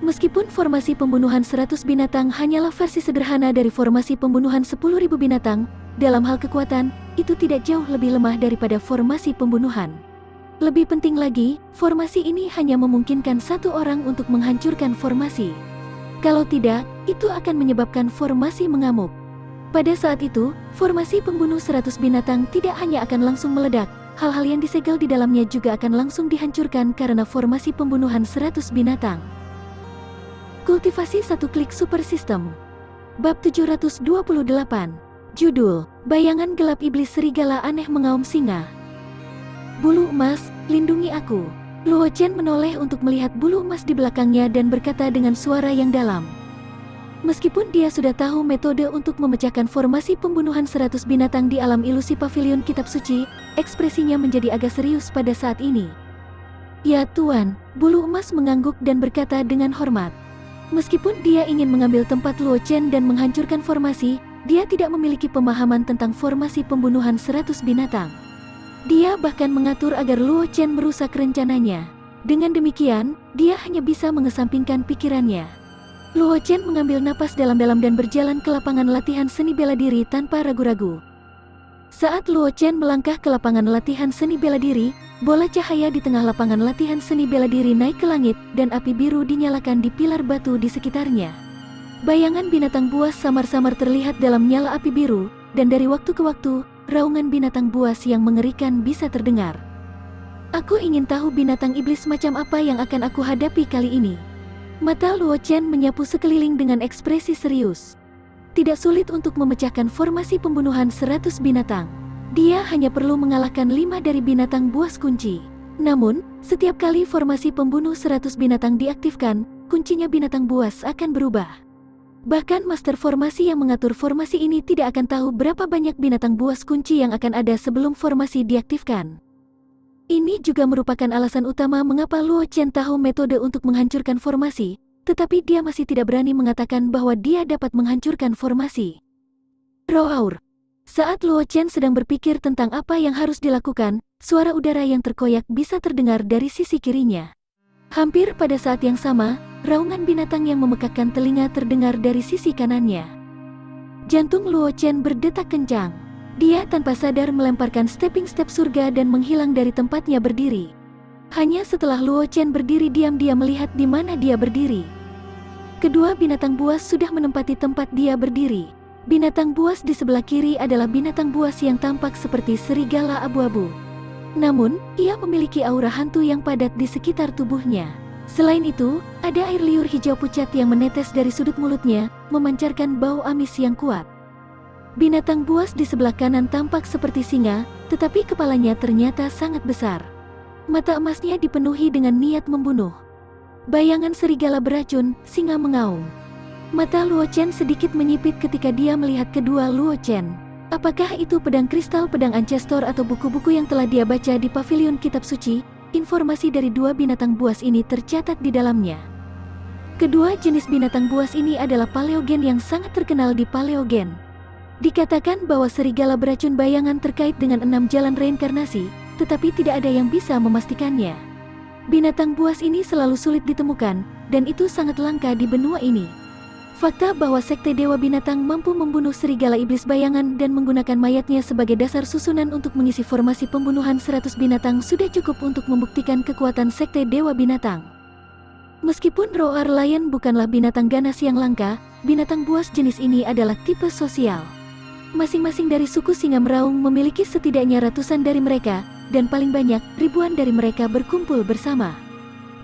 Meskipun formasi pembunuhan 100 binatang hanyalah versi sederhana dari formasi pembunuhan 10.000 binatang, dalam hal kekuatan, itu tidak jauh lebih lemah daripada formasi pembunuhan. Lebih penting lagi, formasi ini hanya memungkinkan satu orang untuk menghancurkan formasi. Kalau tidak, itu akan menyebabkan formasi mengamuk. Pada saat itu, formasi pembunuh 100 binatang tidak hanya akan langsung meledak, hal-hal yang disegel di dalamnya juga akan langsung dihancurkan karena formasi pembunuhan 100 binatang. Kultivasi satu klik super system. Bab 728. Judul, Bayangan Gelap Iblis Serigala Aneh Mengaum Singa. Bulu emas, lindungi aku. Luo Chen menoleh untuk melihat bulu emas di belakangnya dan berkata dengan suara yang dalam. Meskipun dia sudah tahu metode untuk memecahkan formasi pembunuhan 100 binatang di alam ilusi pavilion kitab suci, ekspresinya menjadi agak serius pada saat ini. Ya Tuan, bulu emas mengangguk dan berkata dengan hormat. Meskipun dia ingin mengambil tempat Luo Chen dan menghancurkan formasi, dia tidak memiliki pemahaman tentang formasi pembunuhan 100 binatang. Dia bahkan mengatur agar Luo Chen merusak rencananya. Dengan demikian, dia hanya bisa mengesampingkan pikirannya. Luo Chen mengambil napas dalam-dalam dan berjalan ke lapangan latihan seni bela diri tanpa ragu-ragu. Saat Luo Chen melangkah ke lapangan latihan seni bela diri, bola cahaya di tengah lapangan latihan seni bela diri naik ke langit dan api biru dinyalakan di pilar batu di sekitarnya. Bayangan binatang buas samar-samar terlihat dalam nyala api biru, dan dari waktu ke waktu, raungan binatang buas yang mengerikan bisa terdengar. Aku ingin tahu binatang iblis macam apa yang akan aku hadapi kali ini. Mata Luo Chen menyapu sekeliling dengan ekspresi serius. Tidak sulit untuk memecahkan formasi pembunuhan 100 binatang. Dia hanya perlu mengalahkan 5 dari binatang buas kunci. Namun, setiap kali formasi pembunuh 100 binatang diaktifkan, kuncinya binatang buas akan berubah. Bahkan master formasi yang mengatur formasi ini tidak akan tahu berapa banyak binatang buas kunci yang akan ada sebelum formasi diaktifkan. Ini juga merupakan alasan utama mengapa Luo Chen tahu metode untuk menghancurkan formasi, tetapi dia masih tidak berani mengatakan bahwa dia dapat menghancurkan formasi. Roar. Saat Luo Chen sedang berpikir tentang apa yang harus dilakukan, suara udara yang terkoyak bisa terdengar dari sisi kirinya. Hampir pada saat yang sama, raungan binatang yang memekakkan telinga terdengar dari sisi kanannya. Jantung Luo Chen berdetak kencang. Dia tanpa sadar melemparkan stepping step surga dan menghilang dari tempatnya berdiri. Hanya setelah Luo Chen berdiri diam-diam melihat di mana dia berdiri. Kedua binatang buas sudah menempati tempat dia berdiri. Binatang buas di sebelah kiri adalah binatang buas yang tampak seperti serigala abu-abu. Namun, ia memiliki aura hantu yang padat di sekitar tubuhnya. Selain itu, ada air liur hijau pucat yang menetes dari sudut mulutnya, memancarkan bau amis yang kuat. Binatang buas di sebelah kanan tampak seperti singa, tetapi kepalanya ternyata sangat besar. Mata emasnya dipenuhi dengan niat membunuh. Bayangan serigala beracun, singa mengaum. Mata Luo Chen sedikit menyipit ketika dia melihat kedua Luo Chen. Apakah itu pedang kristal, pedang ancestor, atau buku-buku yang telah dia baca di pavilion kitab suci? Informasi dari dua binatang buas ini tercatat di dalamnya. Kedua jenis binatang buas ini adalah paleogen yang sangat terkenal di paleogen. Dikatakan bahwa serigala beracun bayangan terkait dengan 6 jalan reinkarnasi, tetapi tidak ada yang bisa memastikannya. Binatang buas ini selalu sulit ditemukan, dan itu sangat langka di benua ini. Fakta bahwa sekte Dewa Binatang mampu membunuh serigala iblis bayangan dan menggunakan mayatnya sebagai dasar susunan untuk mengisi formasi pembunuhan 100 binatang sudah cukup untuk membuktikan kekuatan sekte Dewa Binatang. Meskipun Roar Lion bukanlah binatang ganas yang langka, binatang buas jenis ini adalah tipe sosial. Masing-masing dari suku singa meraung memiliki setidaknya ratusan dari mereka, dan paling banyak, ribuan dari mereka berkumpul bersama.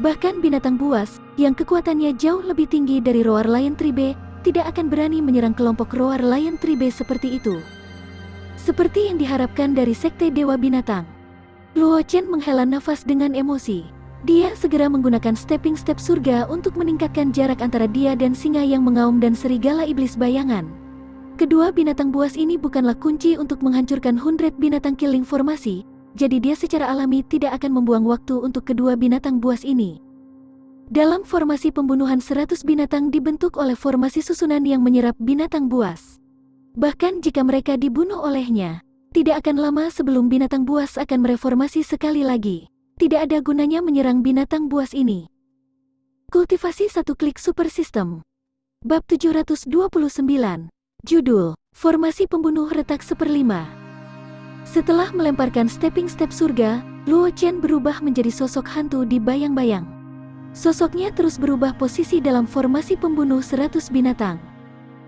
Bahkan binatang buas, yang kekuatannya jauh lebih tinggi dari Roar Lion Tribe, tidak akan berani menyerang kelompok Roar Lion Tribe seperti itu. Seperti yang diharapkan dari sekte Dewa Binatang. Luo Chen menghela nafas dengan emosi. Dia segera menggunakan stepping step surga untuk meningkatkan jarak antara dia dan singa yang mengaum dan serigala iblis bayangan. Kedua binatang buas ini bukanlah kunci untuk menghancurkan 100 binatang killing formasi, jadi dia secara alami tidak akan membuang waktu untuk kedua binatang buas ini. Dalam formasi pembunuhan 100 binatang dibentuk oleh formasi susunan yang menyerap binatang buas. Bahkan jika mereka dibunuh olehnya, tidak akan lama sebelum binatang buas akan mereformasi sekali lagi. Tidak ada gunanya menyerang binatang buas ini. Kultivasi satu klik super system. Bab 729. Judul, Formasi Pembunuh Retak 1/5. Setelah melemparkan stepping step surga, Luo Chen berubah menjadi sosok hantu di bayang-bayang. Sosoknya terus berubah posisi dalam formasi pembunuh 100 binatang.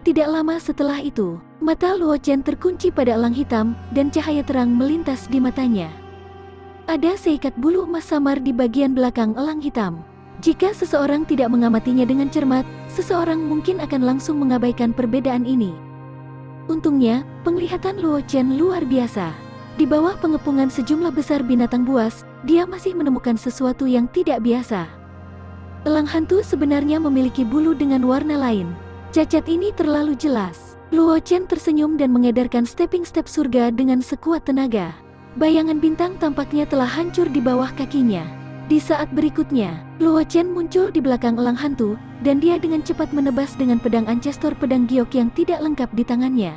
Tidak lama setelah itu, mata Luo Chen terkunci pada elang hitam, dan cahaya terang melintas di matanya. Ada seikat bulu emas samar di bagian belakang elang hitam. Jika seseorang tidak mengamatinya dengan cermat, seseorang mungkin akan langsung mengabaikan perbedaan ini. Untungnya, penglihatan Luo Chen luar biasa. Di bawah pengepungan sejumlah besar binatang buas, dia masih menemukan sesuatu yang tidak biasa. Elang hantu sebenarnya memiliki bulu dengan warna lain. Cacat ini terlalu jelas. Luo Chen tersenyum dan mengedarkan stepping step surga dengan sekuat tenaga. Bayangan bintang tampaknya telah hancur di bawah kakinya. Di saat berikutnya, Luo Chen muncul di belakang elang hantu, dan dia dengan cepat menebas dengan pedang ancestor pedang giok yang tidak lengkap di tangannya.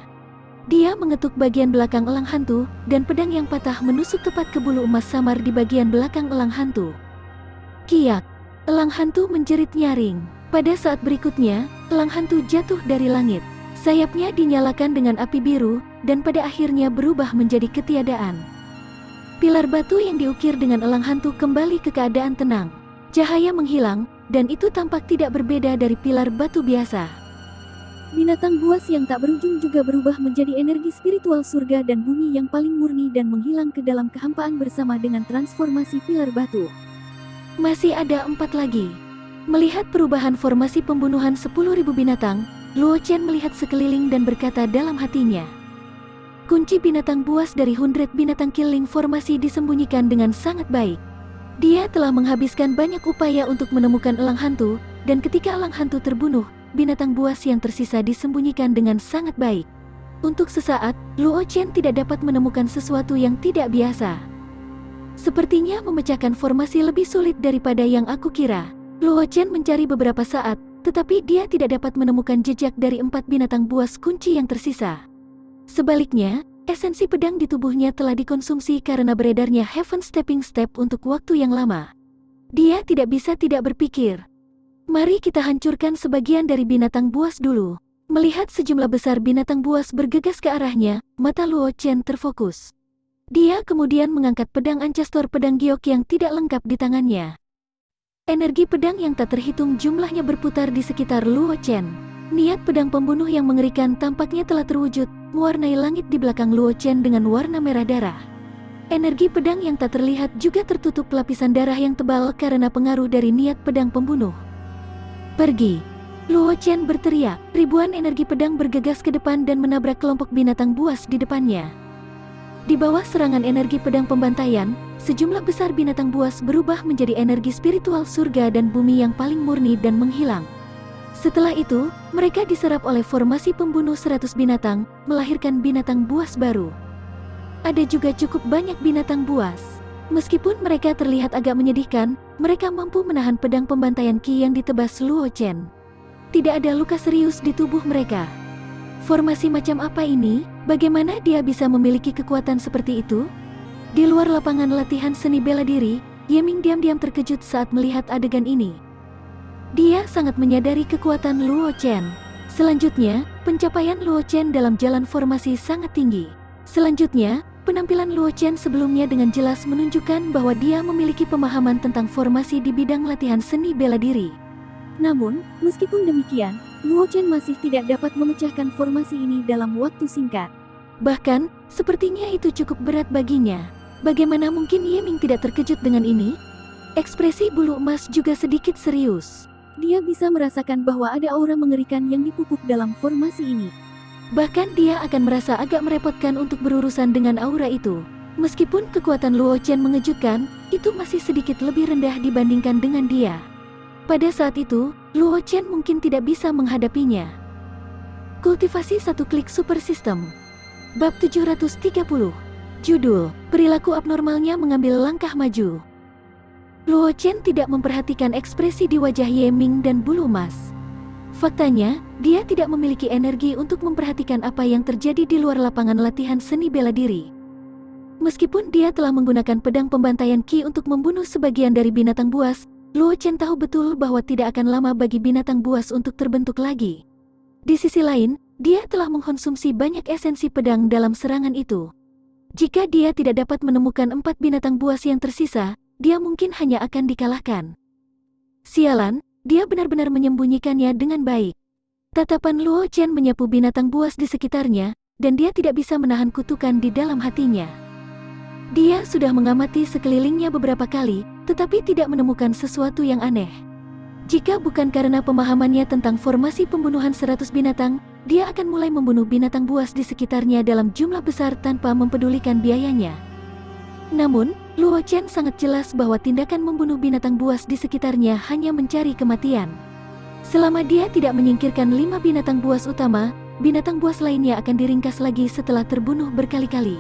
Dia mengetuk bagian belakang elang hantu, dan pedang yang patah menusuk tepat ke bulu emas samar di bagian belakang elang hantu. Kiak! Elang hantu menjerit nyaring. Pada saat berikutnya, elang hantu jatuh dari langit. Sayapnya dinyalakan dengan api biru, dan pada akhirnya berubah menjadi ketiadaan. Pilar batu yang diukir dengan elang hantu kembali ke keadaan tenang. Cahaya menghilang, dan itu tampak tidak berbeda dari pilar batu biasa. Binatang buas yang tak berujung juga berubah menjadi energi spiritual surga dan bumi yang paling murni dan menghilang ke dalam kehampaan bersama dengan transformasi pilar batu. Masih ada 4 lagi. Melihat perubahan formasi pembunuhan 10.000 binatang, Luo Chen melihat sekeliling dan berkata dalam hatinya. Kunci binatang buas dari 100 binatang killing formasi disembunyikan dengan sangat baik. Dia telah menghabiskan banyak upaya untuk menemukan elang hantu, dan ketika elang hantu terbunuh, binatang buas yang tersisa disembunyikan dengan sangat baik. Untuk sesaat, Luo Chen tidak dapat menemukan sesuatu yang tidak biasa. Sepertinya memecahkan formasi lebih sulit daripada yang aku kira. Luo Chen mencari beberapa saat, tetapi dia tidak dapat menemukan jejak dari 4 binatang buas kunci yang tersisa. Sebaliknya, esensi pedang di tubuhnya telah dikonsumsi karena beredarnya Heaven Stepping Step untuk waktu yang lama. Dia tidak bisa tidak berpikir. Mari kita hancurkan sebagian dari binatang buas dulu. Melihat sejumlah besar binatang buas bergegas ke arahnya, mata Luo Chen terfokus. Dia kemudian mengangkat pedang ancestor pedang giok yang tidak lengkap di tangannya. Energi pedang yang tak terhitung jumlahnya berputar di sekitar Luo Chen. Niat pedang pembunuh yang mengerikan tampaknya telah terwujud, mewarnai langit di belakang Luo Chen dengan warna merah darah. Energi pedang yang tak terlihat juga tertutup lapisan darah yang tebal karena pengaruh dari niat pedang pembunuh. Pergi! Luo Chen berteriak, ribuan energi pedang bergegas ke depan dan menabrak kelompok binatang buas di depannya. Di bawah serangan energi pedang pembantaian, sejumlah besar binatang buas berubah menjadi energi spiritual surga dan bumi yang paling murni dan menghilang. Setelah itu, mereka diserap oleh formasi pembunuh 100 binatang, melahirkan binatang buas baru. Ada juga cukup banyak binatang buas. Meskipun mereka terlihat agak menyedihkan, mereka mampu menahan pedang pembantaian Qi yang ditebas Luo Chen. Tidak ada luka serius di tubuh mereka. Formasi macam apa ini? Bagaimana dia bisa memiliki kekuatan seperti itu? Di luar lapangan latihan seni bela diri, Ye Ming diam-diam terkejut saat melihat adegan ini. Dia sangat menyadari kekuatan Luo Chen. Selanjutnya, pencapaian Luo Chen dalam jalan formasi sangat tinggi. Selanjutnya, penampilan Luo Chen sebelumnya dengan jelas menunjukkan bahwa dia memiliki pemahaman tentang formasi di bidang latihan seni bela diri. Namun, meskipun demikian, Luo Chen masih tidak dapat memecahkan formasi ini dalam waktu singkat. Bahkan, sepertinya itu cukup berat baginya. Bagaimana mungkin Ye Ming tidak terkejut dengan ini? Ekspresi bulu emas juga sedikit serius. Dia bisa merasakan bahwa ada aura mengerikan yang dipupuk dalam formasi ini. Bahkan dia akan merasa agak merepotkan untuk berurusan dengan aura itu. Meskipun kekuatan Luo Chen mengejutkan, itu masih sedikit lebih rendah dibandingkan dengan dia. Pada saat itu, Luo Chen mungkin tidak bisa menghadapinya. Kultivasi satu klik super system. Bab 730. Judul, perilaku abnormalnya mengambil langkah maju. Luo Chen tidak memperhatikan ekspresi di wajah Ye Ming dan bulu emas. Faktanya, dia tidak memiliki energi untuk memperhatikan apa yang terjadi di luar lapangan latihan seni bela diri. Meskipun dia telah menggunakan pedang pembantaian Qi untuk membunuh sebagian dari binatang buas, Luo Chen tahu betul bahwa tidak akan lama bagi binatang buas untuk terbentuk lagi. Di sisi lain, dia telah mengkonsumsi banyak esensi pedang dalam serangan itu. Jika dia tidak dapat menemukan 4 binatang buas yang tersisa, dia mungkin hanya akan dikalahkan. Sialan, dia benar-benar menyembunyikannya dengan baik. Tatapan Luo Chen menyapu binatang buas di sekitarnya, dan dia tidak bisa menahan kutukan di dalam hatinya. Dia sudah mengamati sekelilingnya beberapa kali, tetapi tidak menemukan sesuatu yang aneh. Jika bukan karena pemahamannya tentang formasi pembunuhan 100 binatang, dia akan mulai membunuh binatang buas di sekitarnya dalam jumlah besar tanpa mempedulikan biayanya. Namun, Luo Chen sangat jelas bahwa tindakan membunuh binatang buas di sekitarnya hanya mencari kematian. Selama dia tidak menyingkirkan 5 binatang buas utama, binatang buas lainnya akan diringkas lagi setelah terbunuh berkali-kali.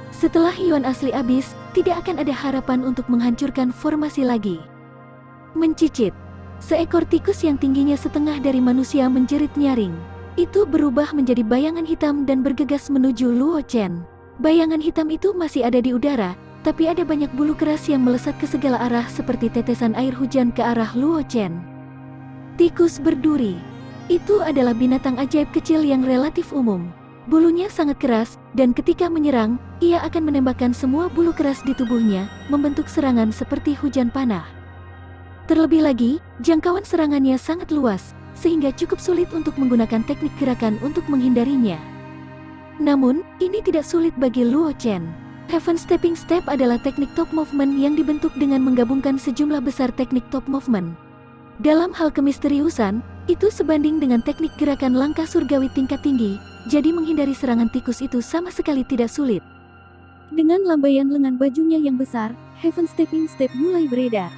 Setelah Yuan asli habis, tidak akan ada harapan untuk menghancurkan formasi lagi. Mencicit. Seekor tikus yang tingginya setengah dari manusia menjerit nyaring. Itu berubah menjadi bayangan hitam dan bergegas menuju Luo Chen. Bayangan hitam itu masih ada di udara, tapi ada banyak bulu keras yang melesat ke segala arah seperti tetesan air hujan ke arah Luo Chen. Tikus berduri. Itu adalah binatang ajaib kecil yang relatif umum. Bulunya sangat keras, dan ketika menyerang, ia akan menembakkan semua bulu keras di tubuhnya, membentuk serangan seperti hujan panah. Terlebih lagi, jangkauan serangannya sangat luas, sehingga cukup sulit untuk menggunakan teknik gerakan untuk menghindarinya. Namun, ini tidak sulit bagi Luo Chen. Heaven Stepping Step adalah teknik top movement yang dibentuk dengan menggabungkan sejumlah besar teknik top movement. Dalam hal kemisteriusan, itu sebanding dengan teknik gerakan langkah surgawi tingkat tinggi, jadi menghindari serangan tikus itu sama sekali tidak sulit. Dengan lambaian lengan bajunya yang besar, Heaven Stepping Step mulai beredar.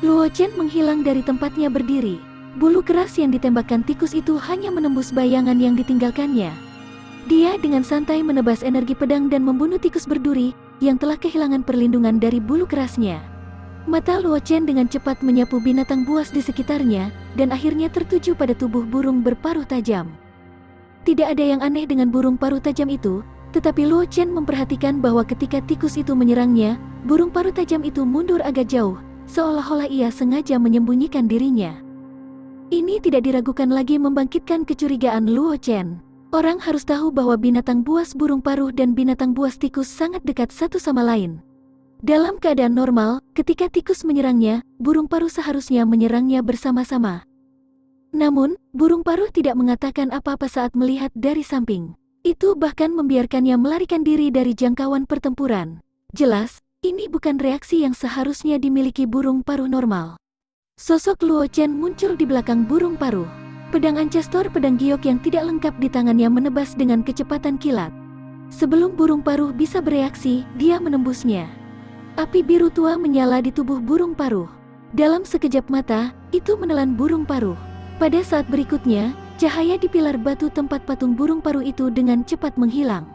Luo Chen menghilang dari tempatnya berdiri. Bulu keras yang ditembakkan tikus itu hanya menembus bayangan yang ditinggalkannya. Dia dengan santai menebas energi pedang dan membunuh tikus berduri, yang telah kehilangan perlindungan dari bulu kerasnya. Mata Luo Chen dengan cepat menyapu binatang buas di sekitarnya, dan akhirnya tertuju pada tubuh burung berparuh tajam. Tidak ada yang aneh dengan burung paruh tajam itu, tetapi Luo Chen memperhatikan bahwa ketika tikus itu menyerangnya, burung paruh tajam itu mundur agak jauh, seolah-olah ia sengaja menyembunyikan dirinya. Ini tidak diragukan lagi membangkitkan kecurigaan Luo Chen. Orang harus tahu bahwa binatang buas burung paruh dan binatang buas tikus sangat dekat satu sama lain. Dalam keadaan normal, ketika tikus menyerangnya, burung paruh seharusnya menyerangnya bersama-sama. Namun, burung paruh tidak mengatakan apa-apa saat melihat dari samping. Itu bahkan membiarkannya melarikan diri dari jangkauan pertempuran. Jelas, ini bukan reaksi yang seharusnya dimiliki burung paruh normal. Sosok Luo Chen muncul di belakang burung paruh. Pedang ancestor pedang giok yang tidak lengkap di tangannya menebas dengan kecepatan kilat. Sebelum burung paruh bisa bereaksi, dia menembusnya. Api biru tua menyala di tubuh burung paruh. Dalam sekejap mata, itu menelan burung paruh. Pada saat berikutnya, cahaya di pilar batu tempat patung burung paruh itu dengan cepat menghilang.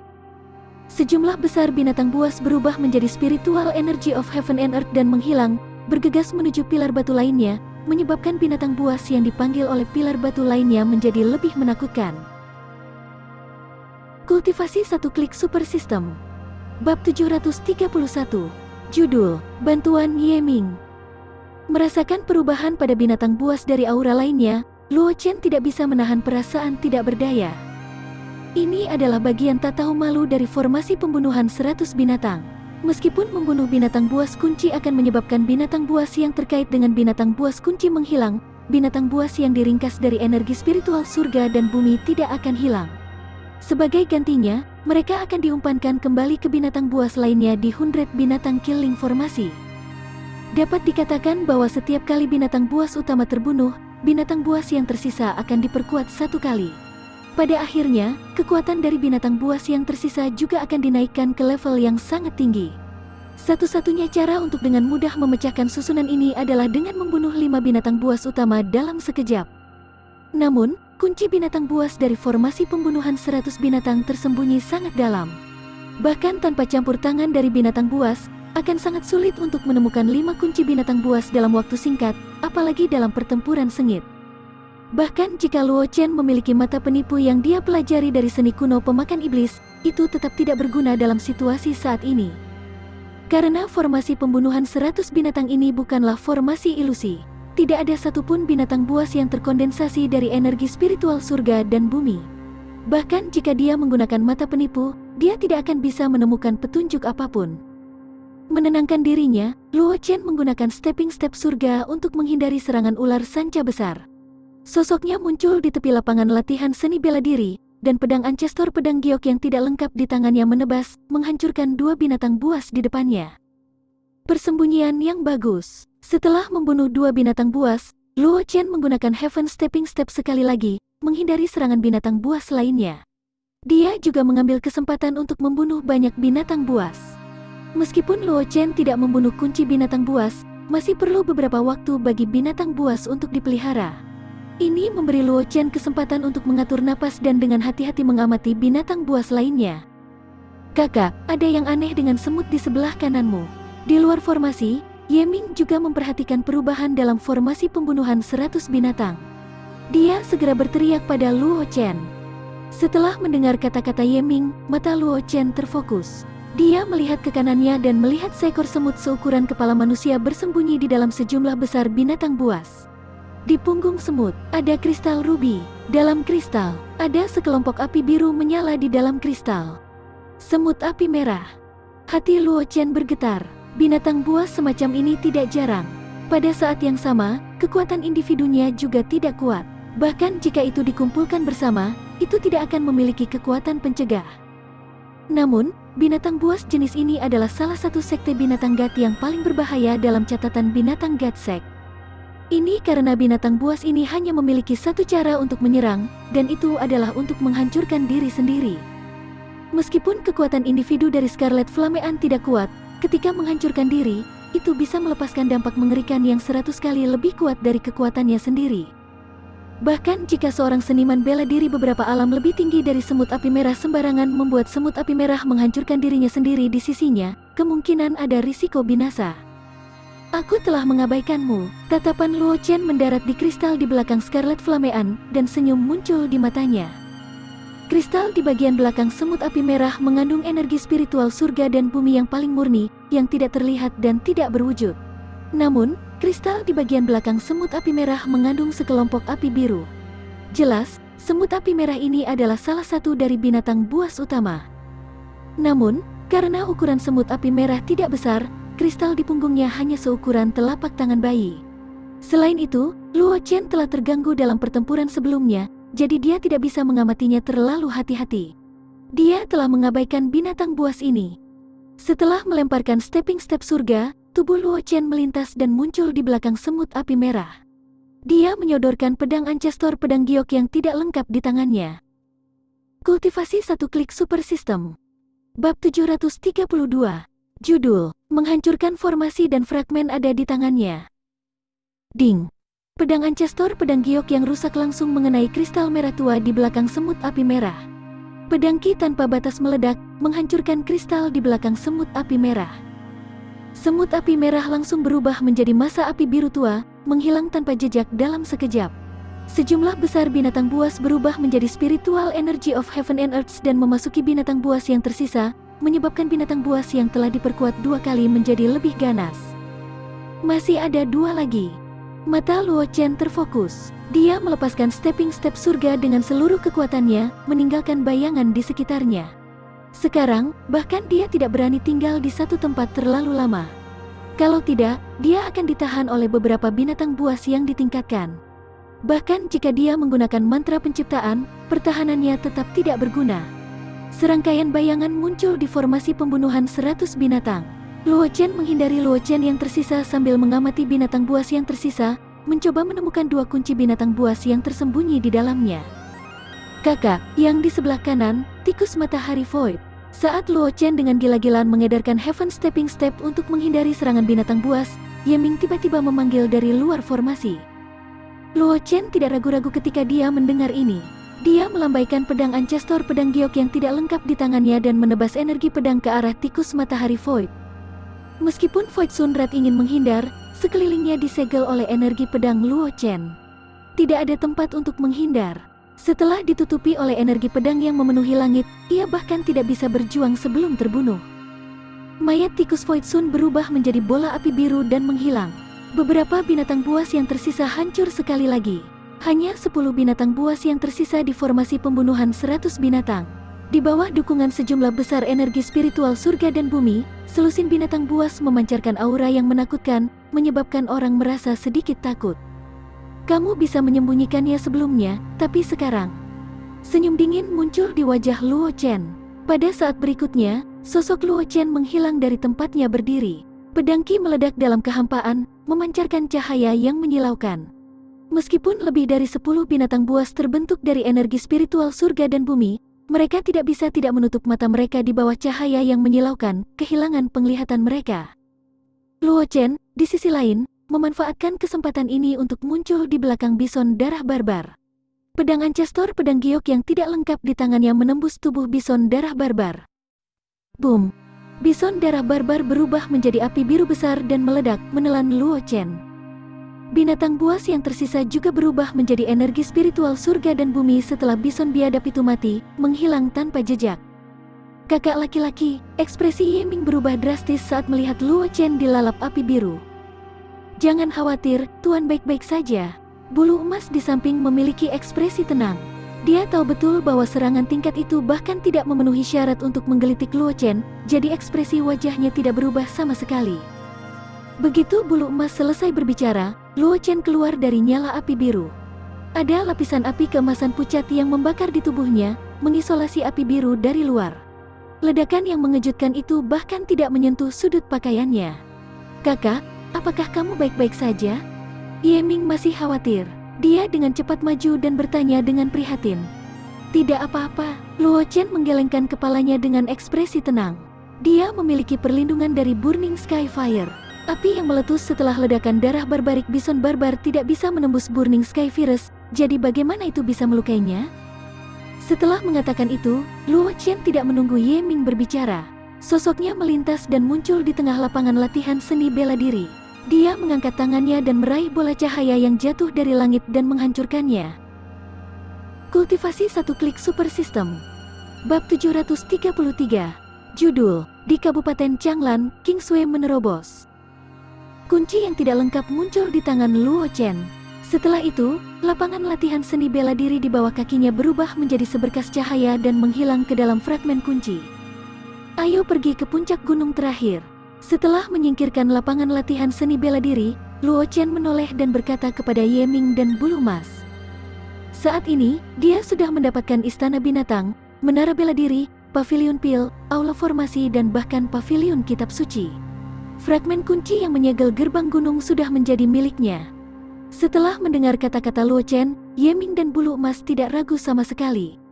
Sejumlah besar binatang buas berubah menjadi spiritual energy of heaven and earth dan menghilang, bergegas menuju pilar batu lainnya, menyebabkan binatang buas yang dipanggil oleh pilar batu lainnya menjadi lebih menakutkan. Kultivasi satu klik super system. Bab 731. Judul, Bantuan Yeming. Merasakan perubahan pada binatang buas dari aura lainnya, Luo Chen tidak bisa menahan perasaan tidak berdaya. Ini adalah bagian tak tahu malu dari formasi pembunuhan 100 binatang. Meskipun membunuh binatang buas kunci akan menyebabkan binatang buas yang terkait dengan binatang buas kunci menghilang, binatang buas yang diringkas dari energi spiritual surga dan bumi tidak akan hilang. Sebagai gantinya, mereka akan diumpankan kembali ke binatang buas lainnya di 100 binatang killing formasi. Dapat dikatakan bahwa setiap kali binatang buas utama terbunuh, binatang buas yang tersisa akan diperkuat satu kali. Pada akhirnya, kekuatan dari binatang buas yang tersisa juga akan dinaikkan ke level yang sangat tinggi. Satu-satunya cara untuk dengan mudah memecahkan susunan ini adalah dengan membunuh 5 binatang buas utama dalam sekejap. Namun, kunci binatang buas dari formasi pembunuhan 100 binatang tersembunyi sangat dalam. Bahkan tanpa campur tangan dari binatang buas, akan sangat sulit untuk menemukan 5 kunci binatang buas dalam waktu singkat, apalagi dalam pertempuran sengit. Bahkan jika Luo Chen memiliki mata penipu yang dia pelajari dari seni kuno pemakan iblis, itu tetap tidak berguna dalam situasi saat ini. Karena formasi pembunuhan 100 binatang ini bukanlah formasi ilusi. Tidak ada satupun binatang buas yang terkondensasi dari energi spiritual surga dan bumi. Bahkan jika dia menggunakan mata penipu, dia tidak akan bisa menemukan petunjuk apapun. Menenangkan dirinya, Luo Chen menggunakan stepping step surga untuk menghindari serangan ular sanca besar. Sosoknya muncul di tepi lapangan latihan seni bela diri, dan pedang ancestor pedang giok yang tidak lengkap di tangannya menebas, menghancurkan 2 binatang buas di depannya. Persembunyian yang bagus. Setelah membunuh 2 binatang buas, Luo Chen menggunakan Heaven Stepping Step sekali lagi, menghindari serangan binatang buas lainnya. Dia juga mengambil kesempatan untuk membunuh banyak binatang buas. Meskipun Luo Chen tidak membunuh kunci binatang buas, masih perlu beberapa waktu bagi binatang buas untuk dipelihara. Ini memberi Luo Chen kesempatan untuk mengatur napas dan dengan hati-hati mengamati binatang buas lainnya. Kakak, ada yang aneh dengan semut di sebelah kananmu. Di luar formasi, Ye Ming juga memperhatikan perubahan dalam formasi pembunuhan 100 binatang. Dia segera berteriak pada Luo Chen. Setelah mendengar kata-kata Ye Ming, mata Luo Chen terfokus. Dia melihat ke kanannya dan melihat seekor semut seukuran kepala manusia bersembunyi di dalam sejumlah besar binatang buas. Di punggung semut, ada kristal ruby. Dalam kristal, ada sekelompok api biru menyala di dalam kristal. Semut api merah. Hati Luo Chen bergetar. Binatang buas semacam ini tidak jarang. Pada saat yang sama, kekuatan individunya juga tidak kuat. Bahkan jika itu dikumpulkan bersama, itu tidak akan memiliki kekuatan pencegah. Namun, binatang buas jenis ini adalah salah satu sekte binatang gat yang paling berbahaya dalam catatan binatang gat sect. Ini karena binatang buas ini hanya memiliki satu cara untuk menyerang, dan itu adalah untuk menghancurkan diri sendiri. Meskipun kekuatan individu dari Scarlet Flamean tidak kuat, ketika menghancurkan diri, itu bisa melepaskan dampak mengerikan yang 100 kali lebih kuat dari kekuatannya sendiri. Bahkan jika seorang seniman bela diri beberapa alam lebih tinggi dari semut api merah sembarangan membuat semut api merah menghancurkan dirinya sendiri di sisinya, kemungkinan ada risiko binasa. Aku telah mengabaikanmu. Tatapan Luo Chen mendarat di kristal di belakang Scarlet Flamean, dan senyum muncul di matanya. Kristal di bagian belakang semut api merah mengandung energi spiritual surga dan bumi yang paling murni, yang tidak terlihat dan tidak berwujud. Namun, kristal di bagian belakang semut api merah mengandung sekelompok api biru. Jelas, semut api merah ini adalah salah satu dari binatang buas utama. Namun, karena ukuran semut api merah tidak besar, kristal di punggungnya hanya seukuran telapak tangan bayi. Selain itu, Luo Chen telah terganggu dalam pertempuran sebelumnya, jadi dia tidak bisa mengamatinya terlalu hati-hati. Dia telah mengabaikan binatang buas ini. Setelah melemparkan stepping step surga, tubuh Luo Chen melintas dan muncul di belakang semut api merah. Dia menyodorkan pedang ancestor pedang giok yang tidak lengkap di tangannya. Kultivasi satu klik super system. Bab 732. Judul, menghancurkan formasi dan fragmen ada di tangannya. Ding. Pedang ancestor pedang giok yang rusak langsung mengenai kristal merah tua di belakang semut api merah. Pedang ki tanpa batas meledak, menghancurkan kristal di belakang semut api merah. Semut api merah langsung berubah menjadi massa api biru tua, menghilang tanpa jejak dalam sekejap. Sejumlah besar binatang buas berubah menjadi spiritual energy of heaven and earth dan memasuki binatang buas yang tersisa, menyebabkan binatang buas yang telah diperkuat 2 kali menjadi lebih ganas. Masih ada 2 lagi. Mata Luo Chen terfokus. Dia melepaskan stepping step surga dengan seluruh kekuatannya, meninggalkan bayangan di sekitarnya. Sekarang, bahkan dia tidak berani tinggal di satu tempat terlalu lama. Kalau tidak, dia akan ditahan oleh beberapa binatang buas yang ditingkatkan. Bahkan jika dia menggunakan mantra penciptaan, pertahanannya tetap tidak berguna. Serangkaian bayangan muncul di formasi pembunuhan 100 binatang. Luo Chen menghindari Luo Chen yang tersisa sambil mengamati binatang buas yang tersisa, mencoba menemukan 2 kunci binatang buas yang tersembunyi di dalamnya. Kakak, yang di sebelah kanan, tikus matahari void. Saat Luo Chen dengan gila-gilaan mengedarkan Heaven Stepping Step untuk menghindari serangan binatang buas, Ye Ming tiba-tiba memanggil dari luar formasi. Luo Chen tidak ragu-ragu ketika dia mendengar ini. Dia melambaikan pedang ancestor pedang giok yang tidak lengkap di tangannya dan menebas energi pedang ke arah tikus matahari void. Meskipun Void Sunrat ingin menghindar, sekelilingnya disegel oleh energi pedang Luo Chen. Tidak ada tempat untuk menghindar. Setelah ditutupi oleh energi pedang yang memenuhi langit, ia bahkan tidak bisa berjuang sebelum terbunuh. Mayat tikus Void Sun berubah menjadi bola api biru dan menghilang. Beberapa binatang buas yang tersisa hancur sekali lagi. Hanya 10 binatang buas yang tersisa di formasi pembunuhan 100 binatang. Di bawah dukungan sejumlah besar energi spiritual surga dan bumi, selusin binatang buas memancarkan aura yang menakutkan, menyebabkan orang merasa sedikit takut. Kamu bisa menyembunyikannya sebelumnya, tapi sekarang. Senyum dingin muncul di wajah Luo Chen. Pada saat berikutnya, sosok Luo Chen menghilang dari tempatnya berdiri. Pedang ki meledak dalam kehampaan, memancarkan cahaya yang menyilaukan. Meskipun lebih dari 10 binatang buas terbentuk dari energi spiritual surga dan bumi, mereka tidak bisa tidak menutup mata mereka di bawah cahaya yang menyilaukan, kehilangan penglihatan mereka. Luo Chen, di sisi lain, memanfaatkan kesempatan ini untuk muncul di belakang bison darah barbar. Pedang Ancestor pedang giok yang tidak lengkap di tangannya menembus tubuh bison darah barbar. Boom! Bison darah barbar berubah menjadi api biru besar dan meledak menelan Luo Chen. Binatang buas yang tersisa juga berubah menjadi energi spiritual surga dan bumi setelah bison biadab itu mati, menghilang tanpa jejak. Kakak laki-laki, ekspresi Ye Ming berubah drastis saat melihat Luo Chen dilalap api biru. Jangan khawatir, Tuan baik-baik saja. Bulu emas di samping memiliki ekspresi tenang. Dia tahu betul bahwa serangan tingkat itu bahkan tidak memenuhi syarat untuk menggelitik Luo Chen, jadi ekspresi wajahnya tidak berubah sama sekali. Begitu bulu emas selesai berbicara, Luo Chen keluar dari nyala api biru. Ada lapisan api keemasan pucat yang membakar di tubuhnya, mengisolasi api biru dari luar. Ledakan yang mengejutkan itu bahkan tidak menyentuh sudut pakaiannya. Kakak, apakah kamu baik-baik saja? Ye Ming masih khawatir. Dia dengan cepat maju dan bertanya dengan prihatin. Tidak apa-apa, Luo Chen menggelengkan kepalanya dengan ekspresi tenang. Dia memiliki perlindungan dari Burning Sky Fire. Api yang meletus setelah ledakan darah barbarik bison barbar tidak bisa menembus Burning Sky Virus, jadi bagaimana itu bisa melukainya? Setelah mengatakan itu, Luo Chen tidak menunggu Ye Ming berbicara. Sosoknya melintas dan muncul di tengah lapangan latihan seni bela diri. Dia mengangkat tangannya dan meraih bola cahaya yang jatuh dari langit dan menghancurkannya. Kultivasi satu klik super system. Bab 733. Judul, di Kabupaten Changlan, King Sui menerobos. Kunci yang tidak lengkap muncul di tangan Luo Chen. Setelah itu, lapangan latihan seni bela diri di bawah kakinya berubah menjadi seberkas cahaya dan menghilang ke dalam fragmen kunci. Ayo pergi ke puncak gunung terakhir. Setelah menyingkirkan lapangan latihan seni bela diri, Luo Chen menoleh dan berkata kepada Ye Ming dan Bulu Emas. Saat ini, dia sudah mendapatkan istana binatang, menara bela diri, pavilion pil, aula formasi dan bahkan pavilion kitab suci. Fragmen kunci yang menyegel gerbang gunung sudah menjadi miliknya. Setelah mendengar kata-kata Luo Chen, Ye Ming dan Bulu Emas tidak ragu sama sekali.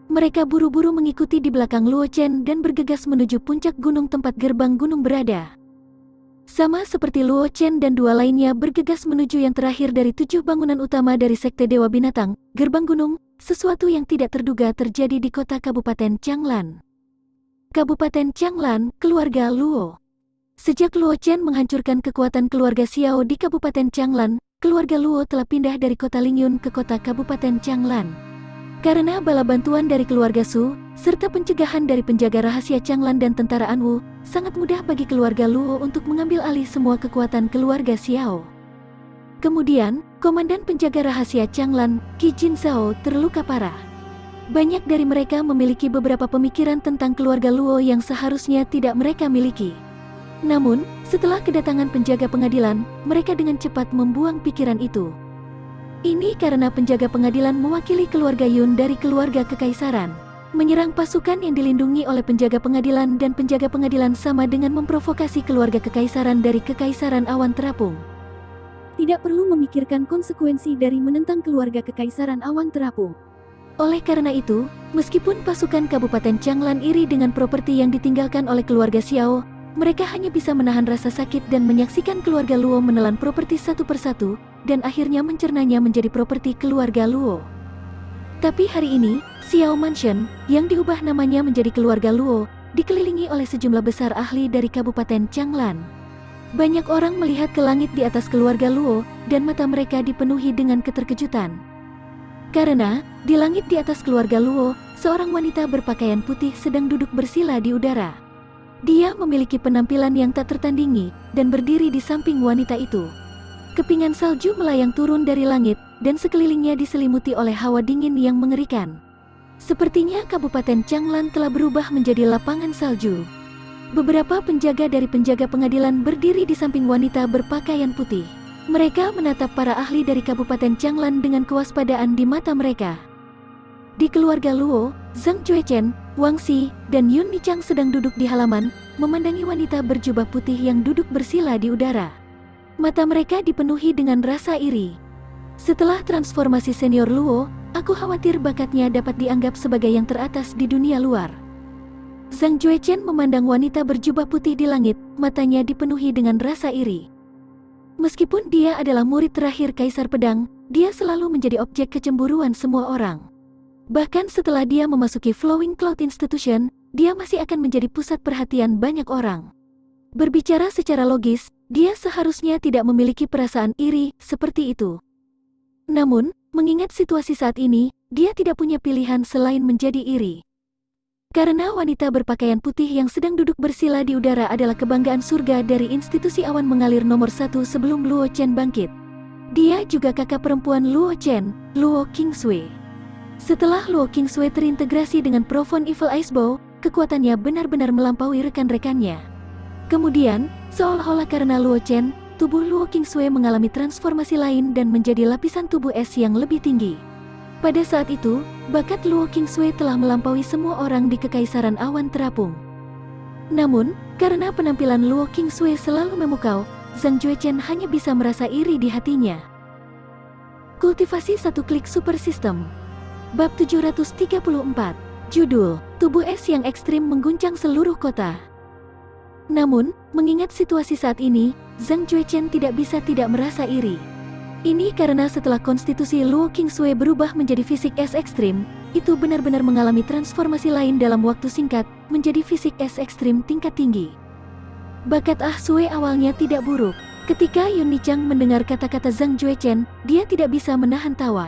Mereka buru-buru mengikuti di belakang Luo Chen dan bergegas menuju puncak gunung tempat gerbang gunung berada. Sama seperti Luo Chen dan dua lainnya bergegas menuju yang terakhir dari 7 bangunan utama dari Sekte Dewa Binatang, gerbang gunung, sesuatu yang tidak terduga terjadi di kota Kabupaten Changlan. Kabupaten Changlan, keluarga Luo. Sejak Luo Chen menghancurkan kekuatan keluarga Xiao di Kabupaten Changlan, keluarga Luo telah pindah dari kota Lingyun ke kota Kabupaten Changlan. Karena bala bantuan dari keluarga Su, serta pencegahan dari penjaga rahasia Changlan dan tentara Anwu, sangat mudah bagi keluarga Luo untuk mengambil alih semua kekuatan keluarga Xiao. Kemudian, komandan penjaga rahasia Changlan, Qi Jinzhao, terluka parah. Banyak dari mereka memiliki beberapa pemikiran tentang keluarga Luo yang seharusnya tidak mereka miliki. Namun, setelah kedatangan penjaga pengadilan, mereka dengan cepat membuang pikiran itu. Ini karena penjaga pengadilan mewakili keluarga Yun dari keluarga kekaisaran. Menyerang pasukan yang dilindungi oleh penjaga pengadilan dan penjaga pengadilan sama dengan memprovokasi keluarga kekaisaran dari kekaisaran awan terapung. Tidak perlu memikirkan konsekuensi dari menentang keluarga kekaisaran awan terapung. Oleh karena itu, meskipun pasukan Kabupaten Changlan iri dengan properti yang ditinggalkan oleh keluarga Xiao, mereka hanya bisa menahan rasa sakit dan menyaksikan keluarga Luo menelan properti satu persatu, dan akhirnya mencernanya menjadi properti keluarga Luo. Tapi hari ini, Xiao Mansion, yang diubah namanya menjadi keluarga Luo, dikelilingi oleh sejumlah besar ahli dari Kabupaten Changlan. Banyak orang melihat ke langit di atas keluarga Luo, dan mata mereka dipenuhi dengan keterkejutan. Karena, di langit di atas keluarga Luo, seorang wanita berpakaian putih sedang duduk bersila di udara. Dia memiliki penampilan yang tak tertandingi, dan berdiri di samping wanita itu. Kepingan salju melayang turun dari langit, dan sekelilingnya diselimuti oleh hawa dingin yang mengerikan. Sepertinya Kabupaten Changlan telah berubah menjadi lapangan salju. Beberapa penjaga dari penjaga pengadilan berdiri di samping wanita berpakaian putih. Mereka menatap para ahli dari Kabupaten Changlan dengan kewaspadaan di mata mereka. Di keluarga Luo, Zhang Juechen, Wang Xi, dan Yun Nichang sedang duduk di halaman, memandangi wanita berjubah putih yang duduk bersila di udara. Mata mereka dipenuhi dengan rasa iri. Setelah transformasi senior Luo, aku khawatir bakatnya dapat dianggap sebagai yang teratas di dunia luar. Zhang Juechen memandang wanita berjubah putih di langit, matanya dipenuhi dengan rasa iri. Meskipun dia adalah murid terakhir Kaisar Pedang, dia selalu menjadi objek kecemburuan semua orang. Bahkan setelah dia memasuki Flowing Cloud Institution, dia masih akan menjadi pusat perhatian banyak orang. Berbicara secara logis, dia seharusnya tidak memiliki perasaan iri seperti itu. Namun, mengingat situasi saat ini, dia tidak punya pilihan selain menjadi iri. Karena wanita berpakaian putih yang sedang duduk bersila di udara adalah kebanggaan surga dari institusi awan mengalir nomor 1 sebelum Luo Chen bangkit. Dia juga kakak perempuan Luo Chen, Luo Qingsui. Setelah Luo Qingsui terintegrasi dengan Profound Evil Ice Bow, kekuatannya benar-benar melampaui rekan-rekannya. Kemudian, seolah-olah karena Luo Chen, tubuh Luo Qingsui mengalami transformasi lain dan menjadi lapisan tubuh es yang lebih tinggi. Pada saat itu, bakat Luo Qingsui telah melampaui semua orang di Kekaisaran Awan Terapung. Namun, karena penampilan Luo Qingsui selalu memukau, Zhang Juechen hanya bisa merasa iri di hatinya. Kultivasi satu klik super system. Bab 734. Judul, Tubuh Es yang Ekstrim Mengguncang Seluruh Kota. Namun, mengingat situasi saat ini, Zhang Juechen tidak bisa tidak merasa iri. Ini karena setelah konstitusi Luo Qingsui berubah menjadi fisik es ekstrim, itu benar-benar mengalami transformasi lain dalam waktu singkat, menjadi fisik es ekstrim tingkat tinggi. Bakat Ah Sui awalnya tidak buruk. Ketika Yun Nichang mendengar kata-kata Zhang Juechen, dia tidak bisa menahan tawa.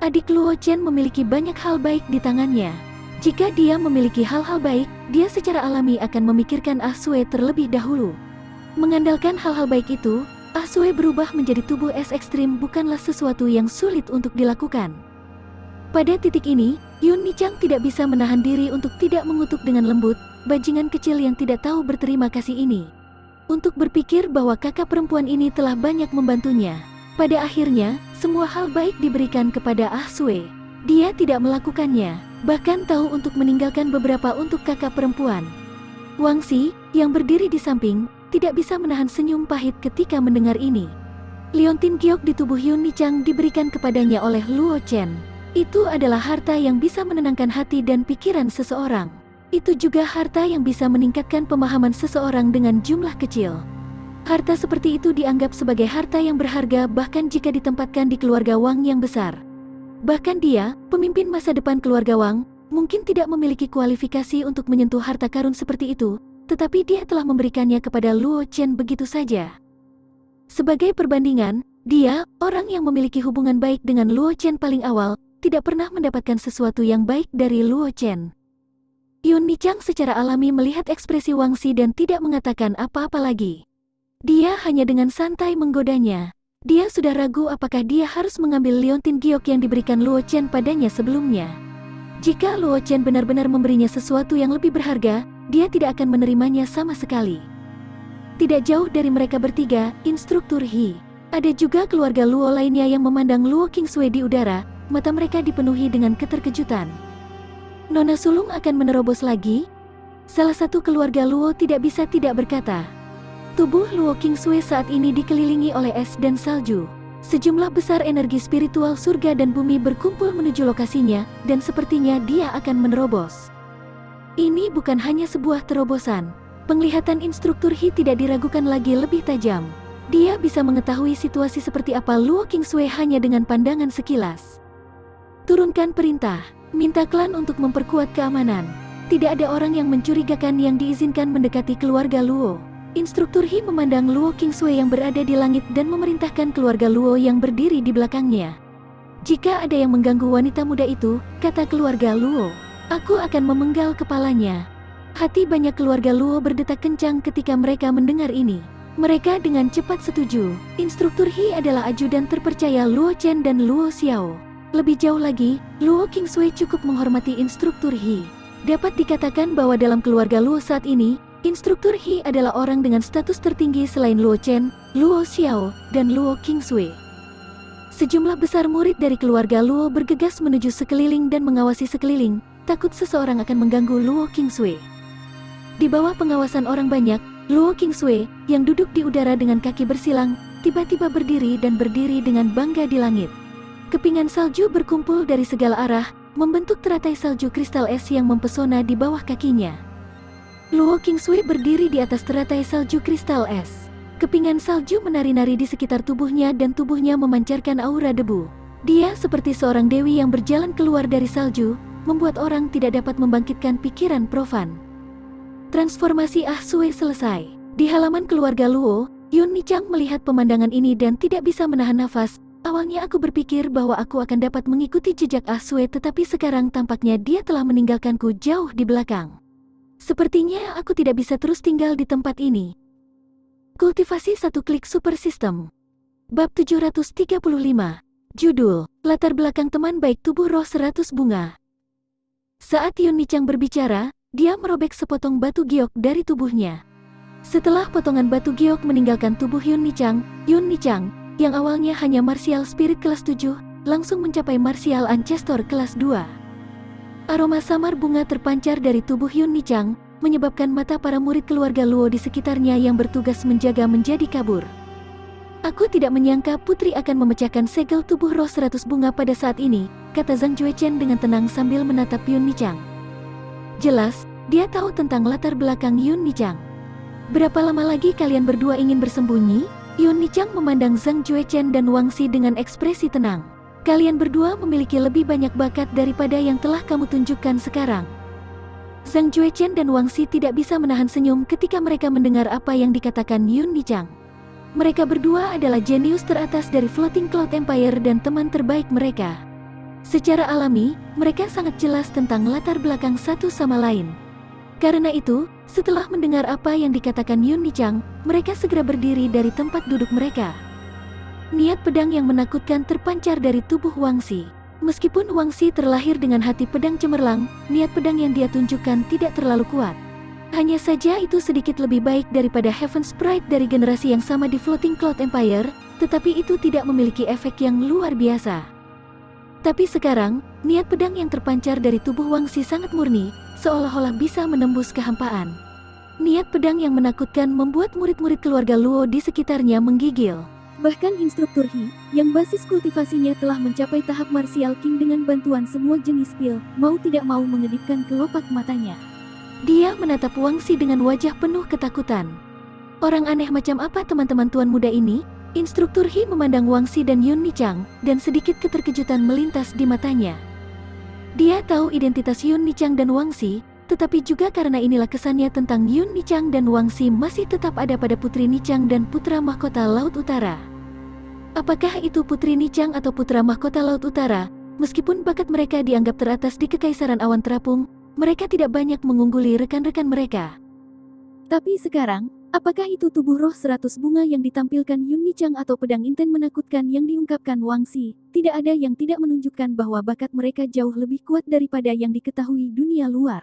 Adik Luo Chen memiliki banyak hal baik di tangannya. Jika dia memiliki hal-hal baik, dia secara alami akan memikirkan Ah Sui terlebih dahulu. Mengandalkan hal-hal baik itu, Ah Sui berubah menjadi tubuh es ekstrim bukanlah sesuatu yang sulit untuk dilakukan. Pada titik ini, Yun Nichang tidak bisa menahan diri untuk tidak mengutuk dengan lembut, bajingan kecil yang tidak tahu berterima kasih ini. Untuk berpikir bahwa kakak perempuan ini telah banyak membantunya. Pada akhirnya, semua hal baik diberikan kepada Ah Sui. Dia tidak melakukannya, bahkan tahu untuk meninggalkan beberapa untuk kakak perempuan. Wang Xi, yang berdiri di samping, tidak bisa menahan senyum pahit ketika mendengar ini. Liontin Giok di tubuh Yun Nichang diberikan kepadanya oleh Luo Chen. Itu adalah harta yang bisa menenangkan hati dan pikiran seseorang. Itu juga harta yang bisa meningkatkan pemahaman seseorang dengan jumlah kecil. Harta seperti itu dianggap sebagai harta yang berharga bahkan jika ditempatkan di keluarga Wang yang besar. Bahkan dia, pemimpin masa depan keluarga Wang, mungkin tidak memiliki kualifikasi untuk menyentuh harta karun seperti itu, tetapi dia telah memberikannya kepada Luo Chen begitu saja. Sebagai perbandingan, dia, orang yang memiliki hubungan baik dengan Luo Chen paling awal, tidak pernah mendapatkan sesuatu yang baik dari Luo Chen. Yun Nichang secara alami melihat ekspresi Wang Xi dan tidak mengatakan apa-apa lagi. Dia hanya dengan santai menggodanya. Dia sudah ragu apakah dia harus mengambil Liontin Giok yang diberikan Luo Chen padanya sebelumnya. Jika Luo Chen benar-benar memberinya sesuatu yang lebih berharga, dia tidak akan menerimanya sama sekali. Tidak jauh dari mereka bertiga, instruktur He. Ada juga keluarga Luo lainnya yang memandang Luo Qingsui di udara, mata mereka dipenuhi dengan keterkejutan. Nona sulung akan menerobos lagi? Salah satu keluarga Luo tidak bisa tidak berkata. Tubuh Luo Qingsui saat ini dikelilingi oleh es dan salju. Sejumlah besar energi spiritual surga dan bumi berkumpul menuju lokasinya, dan sepertinya dia akan menerobos. Ini bukan hanya sebuah terobosan. Penglihatan instruktur He tidak diragukan lagi lebih tajam. Dia bisa mengetahui situasi seperti apa Luo Qingsui hanya dengan pandangan sekilas. Turunkan perintah, minta klan untuk memperkuat keamanan. Tidak ada orang yang mencurigakan yang diizinkan mendekati keluarga Luo. Instruktur He memandang Luo Qingsui yang berada di langit dan memerintahkan keluarga Luo yang berdiri di belakangnya. Jika ada yang mengganggu wanita muda itu, kata keluarga Luo, aku akan memenggal kepalanya. Hati banyak keluarga Luo berdetak kencang ketika mereka mendengar ini. Mereka dengan cepat setuju. Instruktur He adalah ajudan terpercaya Luo Chen dan Luo Xiao. Lebih jauh lagi, Luo Qingsui cukup menghormati instruktur He. Dapat dikatakan bahwa dalam keluarga Luo saat ini, instruktur He adalah orang dengan status tertinggi selain Luo Chen, Luo Xiao, dan Luo Qingsui. Sejumlah besar murid dari keluarga Luo bergegas menuju sekeliling dan mengawasi sekeliling, takut seseorang akan mengganggu Luo Qingsui. Di bawah pengawasan orang banyak, Luo Qingsui, yang duduk di udara dengan kaki bersilang, tiba-tiba berdiri dan berdiri dengan bangga di langit. Kepingan salju berkumpul dari segala arah, membentuk teratai salju kristal es yang mempesona di bawah kakinya. Luo Qingsui berdiri di atas teratai salju kristal es. Kepingan salju menari-nari di sekitar tubuhnya dan tubuhnya memancarkan aura debu. Dia seperti seorang dewi yang berjalan keluar dari salju, membuat orang tidak dapat membangkitkan pikiran profan. Transformasi Ah Sue selesai. Di halaman keluarga Luo, Yun Nichang melihat pemandangan ini dan tidak bisa menahan nafas. Awalnya aku berpikir bahwa aku akan dapat mengikuti jejak Ah Sue, tetapi sekarang tampaknya dia telah meninggalkanku jauh di belakang. Sepertinya aku tidak bisa terus tinggal di tempat ini. Kultivasi satu klik super system. Bab 735. Judul, Latar belakang teman baik tubuh roh 100 bunga. Saat Yun Nichang berbicara, dia merobek sepotong batu giok dari tubuhnya. Setelah potongan batu giok meninggalkan tubuh Yun Nichang, yang awalnya hanya martial spirit kelas 7, langsung mencapai martial ancestor kelas 2. Aroma samar bunga terpancar dari tubuh Yun Nichang, menyebabkan mata para murid keluarga Luo di sekitarnya yang bertugas menjaga menjadi kabur. Aku tidak menyangka putri akan memecahkan segel tubuh roh 100 bunga pada saat ini, kata Zhang Juechen dengan tenang sambil menatap Yun Nichang. Jelas, dia tahu tentang latar belakang Yun Nichang. Berapa lama lagi kalian berdua ingin bersembunyi? Yun Nichang memandang Zhang Juechen dan Wang Xi dengan ekspresi tenang. Kalian berdua memiliki lebih banyak bakat daripada yang telah kamu tunjukkan sekarang. Zhang Juechen dan Wang Xi tidak bisa menahan senyum ketika mereka mendengar apa yang dikatakan Yun Nichang. Mereka berdua adalah jenius teratas dari Floating Cloud Empire dan teman terbaik mereka. Secara alami, mereka sangat jelas tentang latar belakang satu sama lain. Karena itu, setelah mendengar apa yang dikatakan Yun Nichang, mereka segera berdiri dari tempat duduk mereka. Niat pedang yang menakutkan terpancar dari tubuh Wang Xi. Meskipun Wang Xi terlahir dengan hati pedang cemerlang, niat pedang yang dia tunjukkan tidak terlalu kuat. Hanya saja itu sedikit lebih baik daripada Heaven Sprite dari generasi yang sama di Floating Cloud Empire, tetapi itu tidak memiliki efek yang luar biasa. Tapi sekarang, niat pedang yang terpancar dari tubuh Wang Xi sangat murni, seolah-olah bisa menembus kehampaan. Niat pedang yang menakutkan membuat murid-murid keluarga Luo di sekitarnya menggigil. Bahkan instruktur He, yang basis kultivasinya telah mencapai tahap Martial King dengan bantuan semua jenis pil, mau tidak mau mengedipkan kelopak matanya. Dia menatap Wang Xi dengan wajah penuh ketakutan. Orang aneh macam apa teman-teman tuan muda ini? Instruktur He memandang Wang Xi dan Yun Nichang, dan sedikit keterkejutan melintas di matanya. Dia tahu identitas Yun Nichang dan Wang Xi, tetapi juga karena inilah kesannya tentang Yun Nichang dan Wang Xi masih tetap ada pada Putri Nichang dan Putra Mahkota Laut Utara. Apakah itu Putri Nichang atau Putra Mahkota Laut Utara, meskipun bakat mereka dianggap teratas di Kekaisaran Awan Terapung, mereka tidak banyak mengungguli rekan-rekan mereka. Tapi sekarang, apakah itu tubuh roh 100 bunga yang ditampilkan Yun Nichang atau pedang inten menakutkan yang diungkapkan Wang Xi? Tidak ada yang tidak menunjukkan bahwa bakat mereka jauh lebih kuat daripada yang diketahui dunia luar.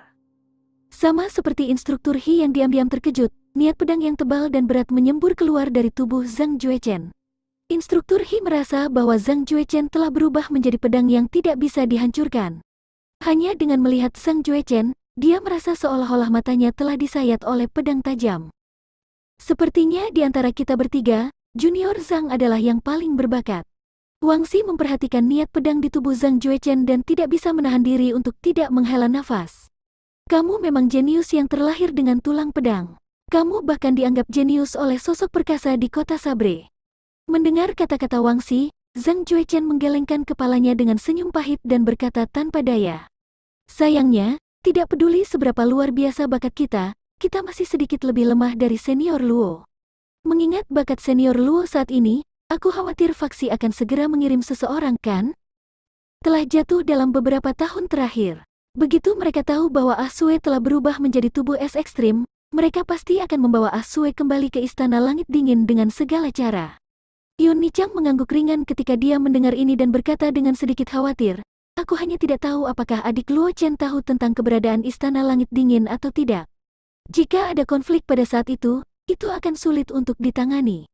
Sama seperti instruktur He yang diam-diam terkejut, niat pedang yang tebal dan berat menyembur keluar dari tubuh Zhang Juechen. Instruktur He merasa bahwa Zhang Juechen telah berubah menjadi pedang yang tidak bisa dihancurkan. Hanya dengan melihat Zhang Juechen, dia merasa seolah-olah matanya telah disayat oleh pedang tajam. Sepertinya di antara kita bertiga, Junior Zhang adalah yang paling berbakat. Wang Xi memperhatikan niat pedang di tubuh Zhang Juechen dan tidak bisa menahan diri untuk tidak menghela nafas. Kamu memang jenius yang terlahir dengan tulang pedang. Kamu bahkan dianggap jenius oleh sosok perkasa di kota Sabre. Mendengar kata-kata Wang Xi, Zhang Juechen menggelengkan kepalanya dengan senyum pahit dan berkata tanpa daya. Sayangnya, tidak peduli seberapa luar biasa bakat kita masih sedikit lebih lemah dari senior Luo. Mengingat bakat senior Luo saat ini, aku khawatir faksi akan segera mengirim seseorang kan? Telah jatuh dalam beberapa tahun terakhir. Begitu mereka tahu bahwa Ah Sue telah berubah menjadi tubuh es ekstrim, mereka pasti akan membawa Ah Sue kembali ke Istana Langit Dingin dengan segala cara. Yun Nichang mengangguk ringan ketika dia mendengar ini dan berkata dengan sedikit khawatir, aku hanya tidak tahu apakah adik Luo Chen tahu tentang keberadaan Istana Langit Dingin atau tidak. Jika ada konflik pada saat itu akan sulit untuk ditangani.